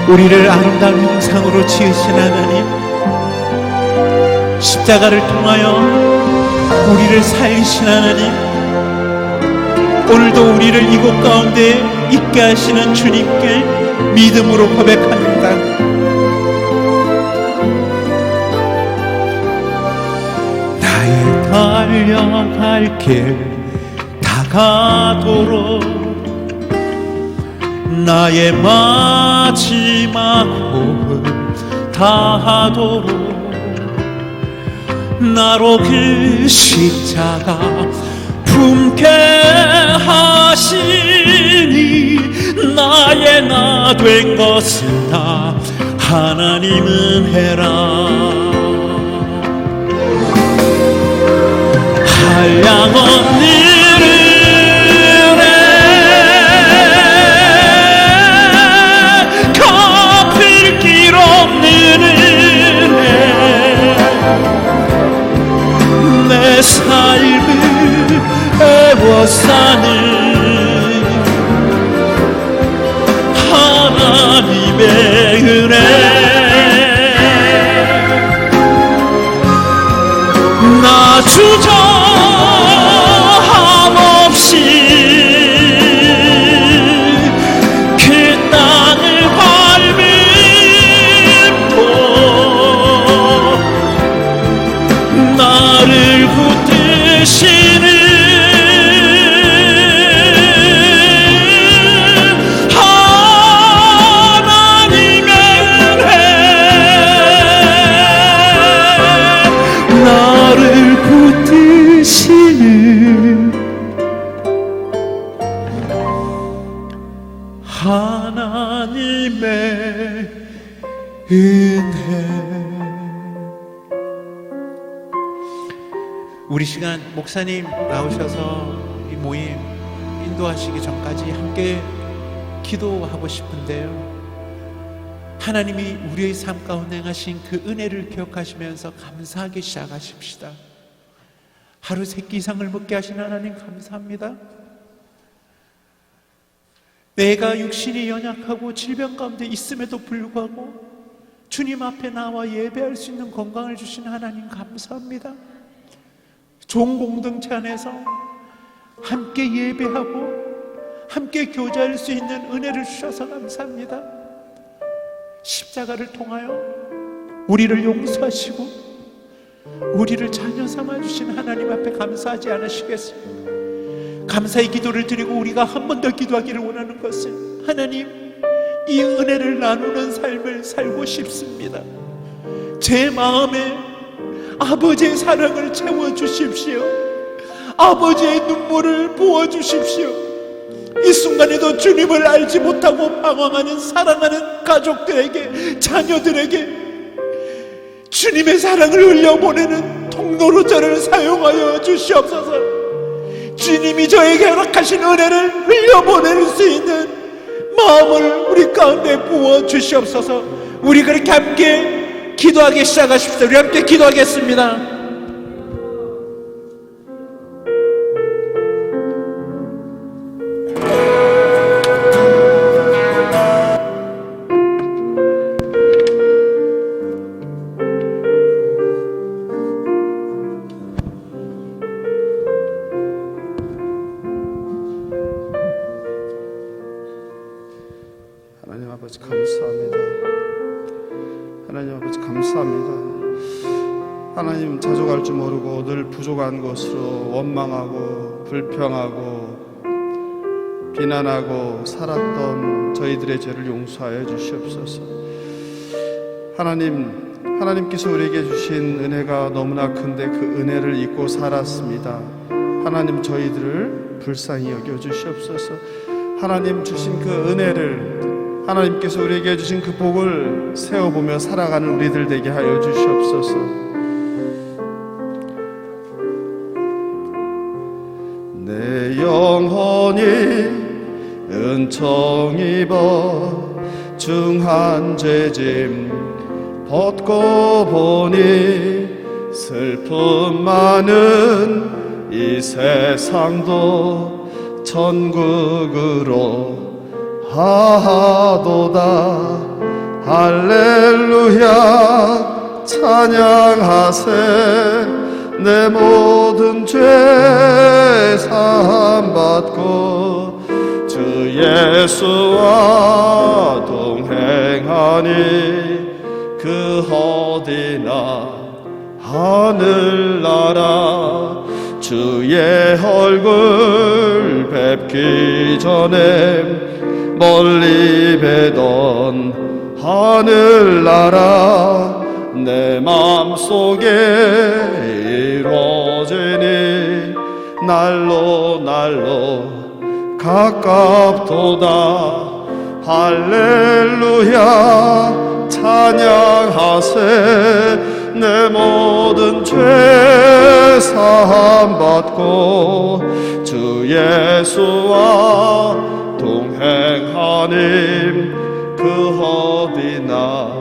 [SPEAKER 3] 우리를 아름다운 형상으로 지으신 하나님, 십자가를 통하여 우리를 살리신 하나님, 오늘도 우리를 이곳 가운데 있게 하시는 주님께 믿음으로 고백합니다. 나의 달려갈 길 다가도록 나의 마지막 호흡 다하도록 나로 그 십자가 품게 하시니 나의 나 된 것은 다 하나님 은혜라. 한량없는 은혜 갚을 길 없는 은혜 내 삶을 애워싸는 하나님의 은혜 나 주저함 없이 그 땅을 밟음도 나를 붙드시는 하나님의 은혜 나를 붙드시는 하나님의 은혜. 우리 시간 목사님 나오셔서 이 모임 인도하시기 전까지 함께 기도하고 싶은데요, 하나님이 우리의 삶 가운데 행하신 그 은혜를 기억하시면서 감사하기 시작하십시다. 하루 3끼 이상을 먹게 하신 하나님 감사합니다. 내가 육신이 연약하고 질병 가운데 있음에도 불구하고 주님 앞에 나와 예배할 수 있는 건강을 주신 하나님 감사합니다. 좋은 공동체 안에서 함께 예배하고 함께 교제할 수 있는 은혜를 주셔서 감사합니다. 십자가를 통하여 우리를 용서하시고 우리를 자녀 삼아주신 하나님 앞에 감사하지 않으시겠습니까? 감사의 기도를 드리고 우리가 한 번 더 기도하기를 원하는 것은, 하나님, 이 은혜를 나누는 삶을 살고 싶습니다. 제 마음에 아버지의 사랑을 채워주십시오. 아버지의 눈물을 부어주십시오. 이 순간에도 주님을 알지 못하고 방황하는 사랑하는 가족들에게, 자녀들에게 주님의 사랑을 흘려보내는 통로로 저를 사용하여 주시옵소서. 주님이 저에게 허락하신 은혜를 흘려보낼 수 있는 마음을 우리 가운데 부어주시옵소서. 우리 그렇게 함께 기도하기 시작하십시오. 우리 함께 기도하겠습니다.
[SPEAKER 1] 하나님 아버지 감사합니다. 하나님 아버지 감사합니다. 하나님 자족할 줄 모르고 늘 부족한 것으로 원망하고 불평하고 비난하고 살았던 저희들의 죄를 용서하여 주시옵소서. 하나님 하나님께서 우리에게 주신 은혜가 너무나 큰데 그 은혜를 잊고 살았습니다. 하나님 저희들을 불쌍히 여겨 주시옵소서. 하나님 주신 그 은혜를, 하나님께서 우리에게 주신 그 복을 세워보며 살아가는 우리들 되게 하여 주시옵소서. 내 영혼이 은총 입어 중한 죄짐 벗고 보니 슬픔 많은 이 세상도 천국으로 하도다. 할렐루야 찬양하세. 내 모든 죄 사함 받고 주 예수와 동행하니 그 어디나 하늘나라. 주의 얼굴 뵙기 전에 멀리 뵈던 하늘나라. 내 맘속에 이루어지니 날로 가깝도다. 할렐루야 찬양하세. 내 모든 죄 사함 받고 주 예수와 동행하니 그 어디나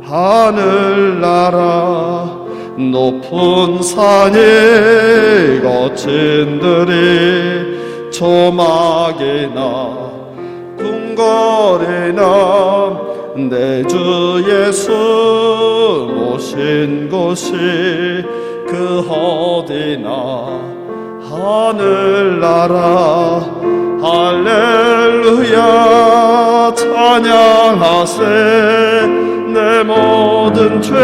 [SPEAKER 1] 하늘나라. 높은 산이 거친 들이 조막이나 궁궐이나 내 주 예수 모신 곳이 그 어디나 하늘나라. 할렐루야 찬양하세. 내 모든 죄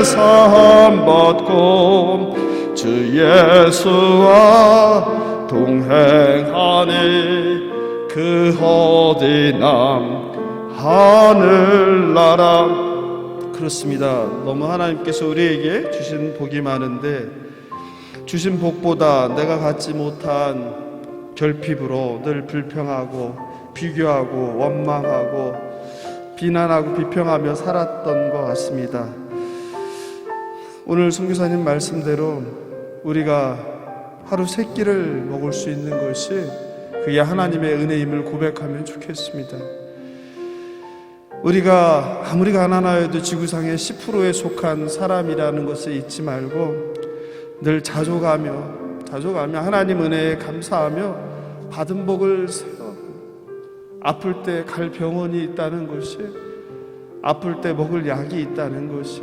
[SPEAKER 1] 사함 받고 주 예수와 동행하니 그 어디나 하늘나라. 그렇습니다. 너무 하나님께서 우리에게 주신 복이 많은데 주신 복보다 내가 갖지 못한 결핍으로 늘 불평하고 비교하고 원망하고 비난하고 비평하며 살았던 것 같습니다. 오늘 선교사님 말씀대로 우리가 하루 세 끼를 먹을 수 있는 것이 그게 하나님의 은혜임을 고백하면 좋겠습니다. 우리가 아무리 가난하여도 지구상의 10%에 속한 사람이라는 것을 잊지 말고 늘 자족하며 하나님 은혜에 감사하며 받은 복을 세워. 아플 때 갈 병원이 있다는 것이, 아플 때 먹을 약이 있다는 것이,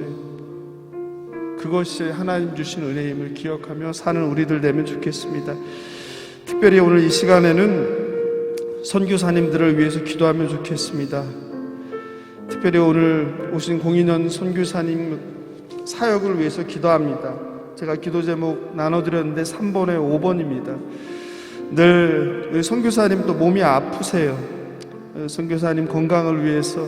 [SPEAKER 1] 그것이 하나님 주신 은혜임을 기억하며 사는 우리들 되면 좋겠습니다. 특별히 오늘 이 시간에는 선교사님들을 위해서 기도하면 좋겠습니다. 특별히 오늘 오신 공인현 선교사님 사역을 위해서 기도합니다. 제가 기도 제목 나눠드렸는데 3번에 5번입니다. 늘 우리 선교사님도 몸이 아프세요. 선교사님 건강을 위해서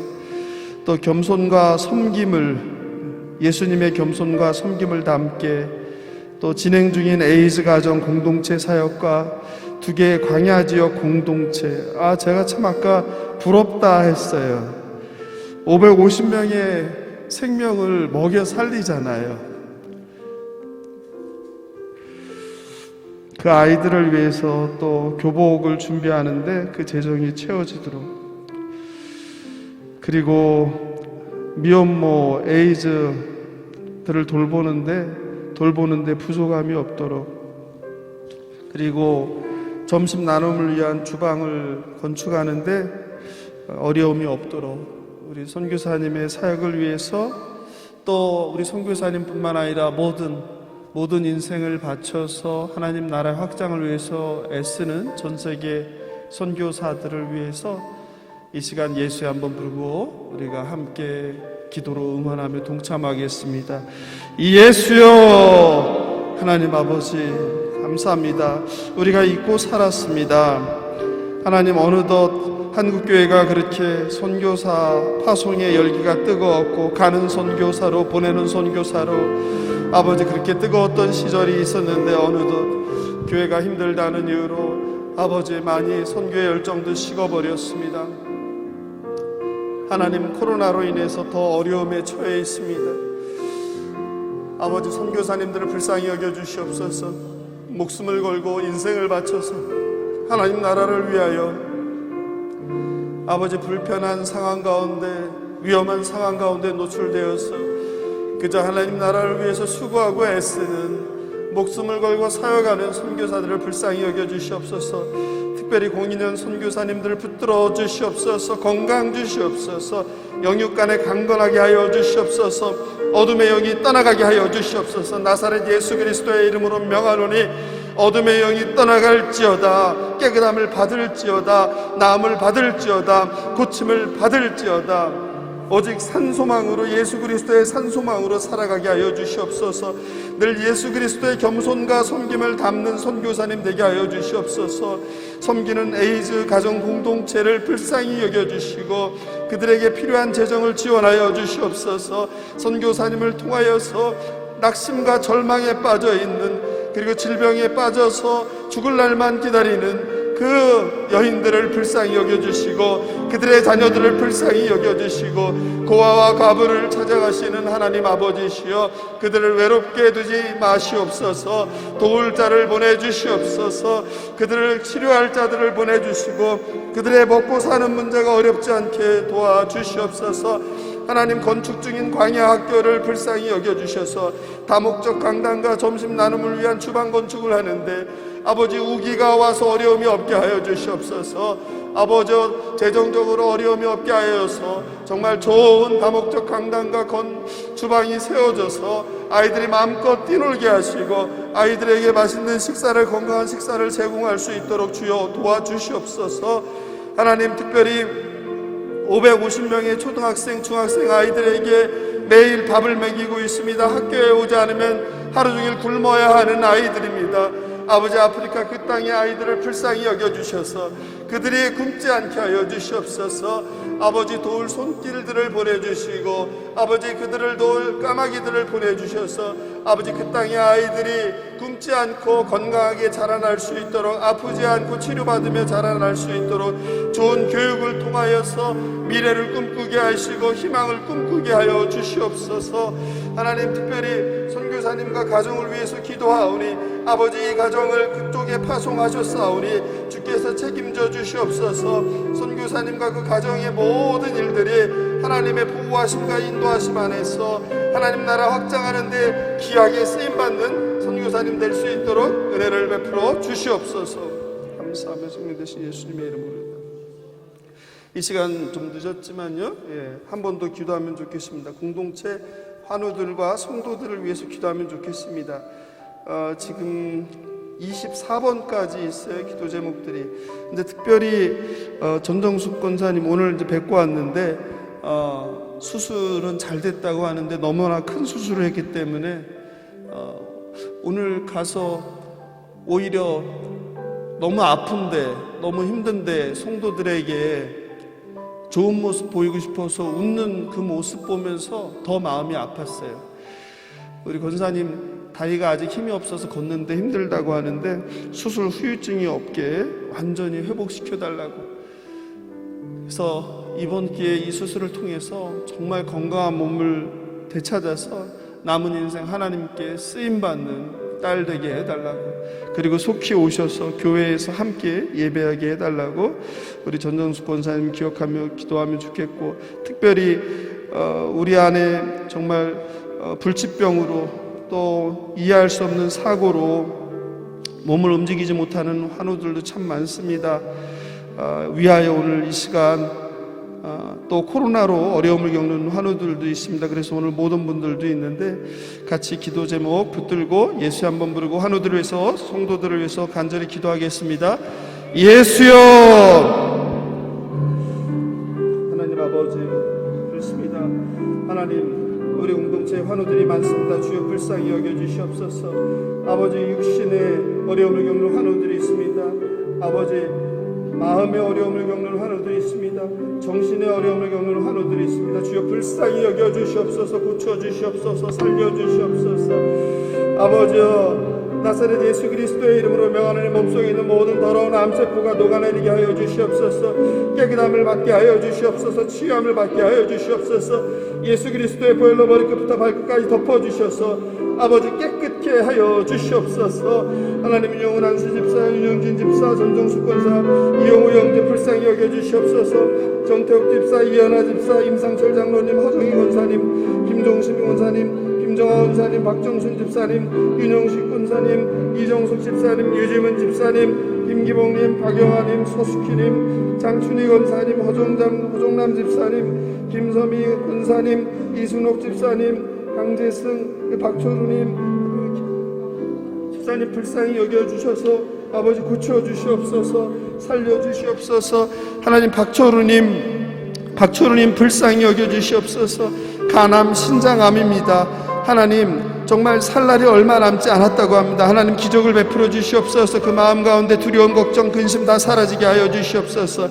[SPEAKER 1] 또 겸손과 섬김을, 예수님의 겸손과 섬김을 담게, 또 진행 중인 에이즈 가정 공동체 사역과 2개의 광야 지역 공동체, 제가 참 아까 부럽다 했어요. 550명의 생명을 먹여 살리잖아요. 그 아이들을 위해서 또 교복을 준비하는데 그 재정이 채워지도록, 그리고 미혼모 에이즈들을 돌보는데 부족함이 없도록, 그리고 점심 나눔을 위한 주방을 건축하는데 어려움이 없도록 우리 선교사님의 사역을 위해서, 또 우리 선교사님뿐만 아니라 모든 인생을 바쳐서 하나님 나라의 확장을 위해서 애쓰는 전 세계 선교사들을 위해서 이 시간 예수의 한번 부르고 우리가 함께 기도로 응원하며 동참하겠습니다. 이 예수여, 하나님 아버지 감사합니다. 우리가 잊고 살았습니다. 하나님 어느덧 한국교회가 그렇게 선교사 파송의 열기가 뜨거웠고 가는 선교사로 보내는 선교사로 아버지 그렇게 뜨거웠던 시절이 있었는데 어느덧 교회가 힘들다는 이유로 아버지 많이 선교의 열정도 식어버렸습니다. 하나님 코로나로 인해서 더 어려움에 처해 있습니다. 아버지 선교사님들을 불쌍히 여겨주시옵소서. 목숨을 걸고 인생을 바쳐서 하나님 나라를 위하여 아버지 불편한 상황 가운데 위험한 상황 가운데 노출되어서 그저 하나님 나라를 위해서 수고하고 애쓰는 목숨을 걸고 사역하는 선교사들을 불쌍히 여겨주시옵소서. 특별히 공인연 선교사님들을 붙들어 주시옵소서. 건강 주시옵소서. 영육간에 강건하게 하여 주시옵소서. 어둠의 영이 떠나가게 하여 주시옵소서. 나사렛 예수 그리스도의 이름으로 명하노니 어둠의 영이 떠나갈지어다. 깨끗함을 받을지어다. 나음을 받을지어다. 고침을 받을지어다. 오직 산소망으로 예수 그리스도의 산소망으로 살아가게 하여 주시옵소서. 늘 예수 그리스도의 겸손과 섬김을 담는 선교사님 되게 하여 주시옵소서. 섬기는 에이즈 가정 공동체를 불쌍히 여겨주시고 그들에게 필요한 재정을 지원하여 주시옵소서. 선교사님을 통하여서 낙심과 절망에 빠져있는 그리고 질병에 빠져서 죽을 날만 기다리는 그 여인들을 불쌍히 여겨주시고 그들의 자녀들을 불쌍히 여겨주시고 고아와 과부를 찾아가시는 하나님 아버지시여 그들을 외롭게 두지 마시옵소서. 도울 자를 보내주시옵소서. 그들을 치료할 자들을 보내주시고 그들의 먹고 사는 문제가 어렵지 않게 도와주시옵소서. 하나님 건축 중인 광야 학교를 불쌍히 여겨주셔서 다목적 강단과 점심 나눔을 위한 주방 건축을 하는데 아버지 우기가 와서 어려움이 없게 하여 주시옵소서. 아버지 재정적으로 어려움이 없게 하여서 정말 좋은 다목적 강단과 주방이 세워져서 아이들이 마음껏 뛰놀게 하시고 아이들에게 맛있는 식사를 건강한 식사를 제공할 수 있도록 주여 도와주시옵소서. 하나님 특별히 550명의 초등학생 중학생 아이들에게 매일 밥을 먹이고 있습니다. 학교에 오지 않으면 하루 종일 굶어야 하는 아이들입니다. 아버지 아프리카 그 땅의 아이들을 불쌍히 여겨주셔서 그들이 굶지 않게 하여 주시옵소서. 아버지 도울 손길들을 보내주시고 아버지 그들을 도울 까마귀들을 보내주셔서 아버지 그 땅의 아이들이 굶지 않고 건강하게 자라날 수 있도록 아프지 않고 치료받으며 자라날 수 있도록 좋은 교육을 통하여서 미래를 꿈꾸게 하시고 희망을 꿈꾸게 하여 주시옵소서. 하나님 특별히 선교사님과 가정을 위해서 기도하오니 아버지 이 가정을 그쪽에 파송하셨사오니 주께서 책임져 주시옵소서. 선교사님과 그 가정의 모든 일들이 하나님의 보호하심과 인도하심 안에서 하나님 나라 확장하는 데 귀하게 쓰임받는 선교사님 될 수 있도록 은혜를 베풀어 주시옵소서. 감사하며 성령 되신 예수님의 이름으로 이 시간 좀 늦었지만요 한 번 더 기도하면 좋겠습니다. 공동체 환우들과 성도들을 위해서 기도하면 좋겠습니다. 지금 24번까지 있어요 기도 제목들이. 근데 특별히 전정숙 권사님 오늘 이제 뵙고 왔는데 수술은 잘 됐다고 하는데 너무나 큰 수술을 했기 때문에 오늘 가서 오히려 너무 아픈데 너무 힘든데 성도들에게 좋은 모습 보이고 싶어서 웃는 그 모습 보면서 더 마음이 아팠어요. 우리 권사님 다리가 아직 힘이 없어서 걷는데 힘들다고 하는데 수술 후유증이 없게 완전히 회복시켜달라고. 그래서 이번 기회에 이 수술을 통해서 정말 건강한 몸을 되찾아서 남은 인생 하나님께 쓰임받는 딸 되게 해달라고. 그리고 속히 오셔서 교회에서 함께 예배하게 해달라고 우리 전정숙 권사님 기억하며 기도하면 좋겠고, 특별히 우리 안에 정말 불치병으로 또 이해할 수 없는 사고로 몸을 움직이지 못하는 환우들도 참 많습니다. 위하여 오늘 이 시간 또 코로나로 어려움을 겪는 환우들도 있습니다. 그래서 오늘 모든 분들도 있는데 같이 기도 제목 붙들고 예수 한번 부르고 환우들을 위해서 성도들을 위해서 간절히 기도하겠습니다. 예수여. 하나님 아버지 그렇습니다. 하나님 우리 공동체 환우들이 많습니다. 주여 불쌍히 여겨주시옵소서. 아버지 육신의 어려움을 겪는 환우들이 있습니다. 아버지 마음의 어려움을 겪는 환우들이 있습니다. 있습니다. 정신의 어려움을 겪는 환우들이 있습니다. 주여 불쌍히 여겨주시옵소서. 고쳐주시옵소서. 살려주시옵소서. 아버지여, 나사렛 예수 그리스도의 이름으로 명하노니 몸속에 있는 모든 더러운 암세포가 녹아내리게 하여 주시옵소서. 깨끗함을 받게 하여 주시옵소서. 치유함을 받게 하여 주시옵소서. 예수 그리스도의 보혈로 머리끝부터 발끝까지 덮어주셔서 아버지 깨끗게 하여 주시옵소서. 하나님, 영원한 수집사, 윤영진 집사, 전정숙 권사, 이용우 형제 불쌍히 여겨주시옵소서. 정태욱 집사, 이현아 집사, 임상철 장로님, 허정희 권사님, 김종신 권사님, 김정아 권사님, 박정순 집사님, 윤영식 권사님, 이정숙 집사님, 유지문 집사님, 김기봉님, 박영아님, 서수키님, 장춘희 권사님, 허종남 집사님, 김서미 권사님, 이순옥 집사님, 강재승, 박초루님 집사님 불쌍히 여겨주셔서 아버지 고쳐주시옵소서. 살려주시옵소서. 하나님, 박초루님 불쌍히 여겨주시옵소서. 간암, 신장암입니다. 하나님, 정말 살 날이 얼마 남지 않았다고 합니다. 하나님, 기적을 베풀어 주시옵소서. 그 마음 가운데 두려움, 걱정, 근심 다 사라지게 하여 주시옵소서.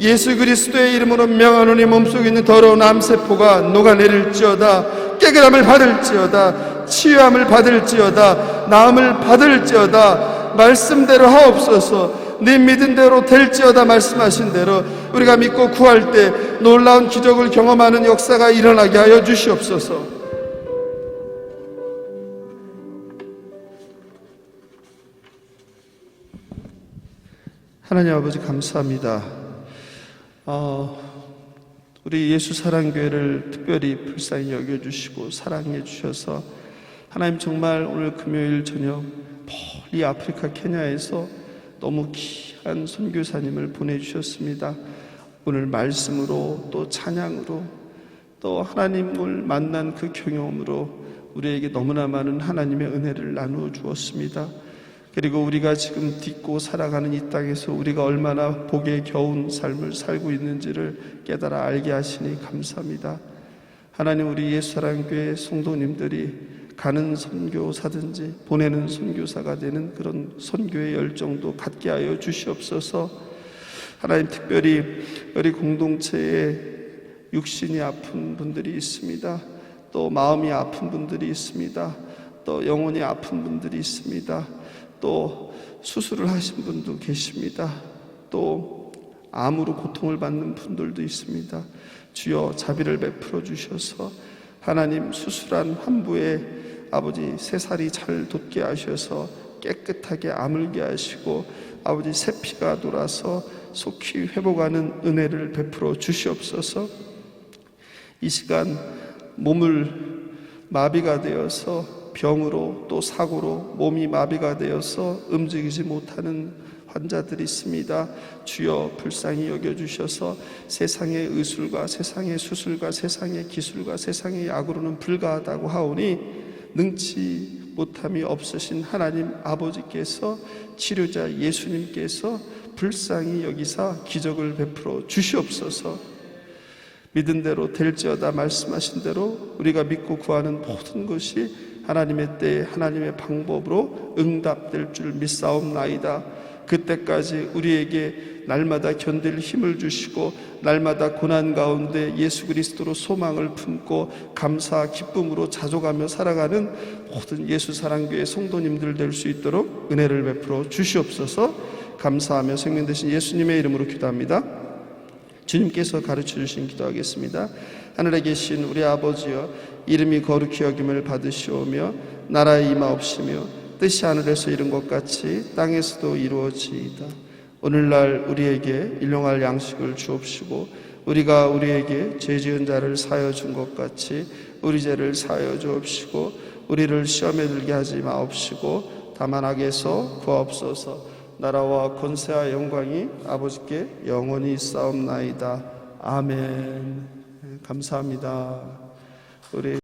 [SPEAKER 1] 예수 그리스도의 이름으로 명하노니 몸속에 있는 더러운 암세포가 녹아내릴지어다. 깨끗함을 받을지어다. 치유함을 받을지어다. 나음을 받을지어다. 말씀대로 하옵소서. 네 믿은 대로 될지어다. 말씀하신 대로 우리가 믿고 구할 때 놀라운 기적을 경험하는 역사가 일어나게 하여 주시옵소서. 하나님 아버지, 감사합니다. 우리 예수 사랑교회를 특별히 불쌍히 여겨주시고 사랑해 주셔서 하나님, 정말 오늘 금요일 저녁 멀리 아프리카 케냐에서 너무 귀한 선교사님을 보내주셨습니다. 오늘 말씀으로 또 찬양으로 또 하나님을 만난 그 경험으로 우리에게 너무나 많은 하나님의 은혜를 나누어 주었습니다. 그리고 우리가 지금 딛고 살아가는 이 땅에서 우리가 얼마나 복에 겨운 삶을 살고 있는지를 깨달아 알게 하시니 감사합니다. 하나님, 우리 예수사랑교회 성도님들이 가는 선교사든지 보내는 선교사가 되는 그런 선교의 열정도 갖게 하여 주시옵소서. 하나님, 특별히 우리 공동체에 육신이 아픈 분들이 있습니다. 또 마음이 아픈 분들이 있습니다. 또 영혼이 아픈 분들이 있습니다. 또 수술을 하신 분도 계십니다. 또 암으로 고통을 받는 분들도 있습니다. 주여, 자비를 베풀어 주셔서 하나님, 수술한 환부에 아버지 새살이 잘 돋게 하셔서 깨끗하게 아물게 하시고 아버지 새피가 돌아서 속히 회복하는 은혜를 베풀어 주시옵소서. 이 시간 몸을 마비가 되어서 병으로 또 사고로 몸이 마비가 되어서 움직이지 못하는 환자들이 있습니다. 주여, 불쌍히 여겨주셔서 세상의 의술과 세상의 수술과 세상의 기술과 세상의 약으로는 불가하다고 하오니 능치 못함이 없으신 하나님 아버지께서, 치료자 예수님께서 불쌍히 여기사 기적을 베풀어 주시옵소서. 믿은 대로 될지어다 말씀하신 대로 우리가 믿고 구하는 모든 것이 하나님의 때에 하나님의 방법으로 응답될 줄 믿사옵나이다. 그때까지 우리에게 날마다 견딜 힘을 주시고 날마다 고난 가운데 예수 그리스도로 소망을 품고 감사 기쁨으로 자족하며 살아가는 모든 예수 사랑교회 성도님들 될 수 있도록 은혜를 베풀어 주시옵소서. 감사하며 생명 되신 예수님의 이름으로 기도합니다. 주님께서 가르쳐 주신 기도하겠습니다. 하늘에 계신 우리 아버지여, 이름이 거룩히 여김을 받으시오며 나라에 임하옵시며 뜻이 하늘에서 이룬 것 같이 땅에서도 이루어지이다. 오늘날 우리에게 일용할 양식을 주옵시고 우리가 우리에게 죄 지은 자를 사하여 준 것 같이 우리 죄를 사하여 주옵시고 우리를 시험에 들게 하지 마옵시고 다만 악에서 구하옵소서. 나라와 권세와 영광이 아버지께 영원히 있사옵나이다. 아멘. 감사합니다. 우리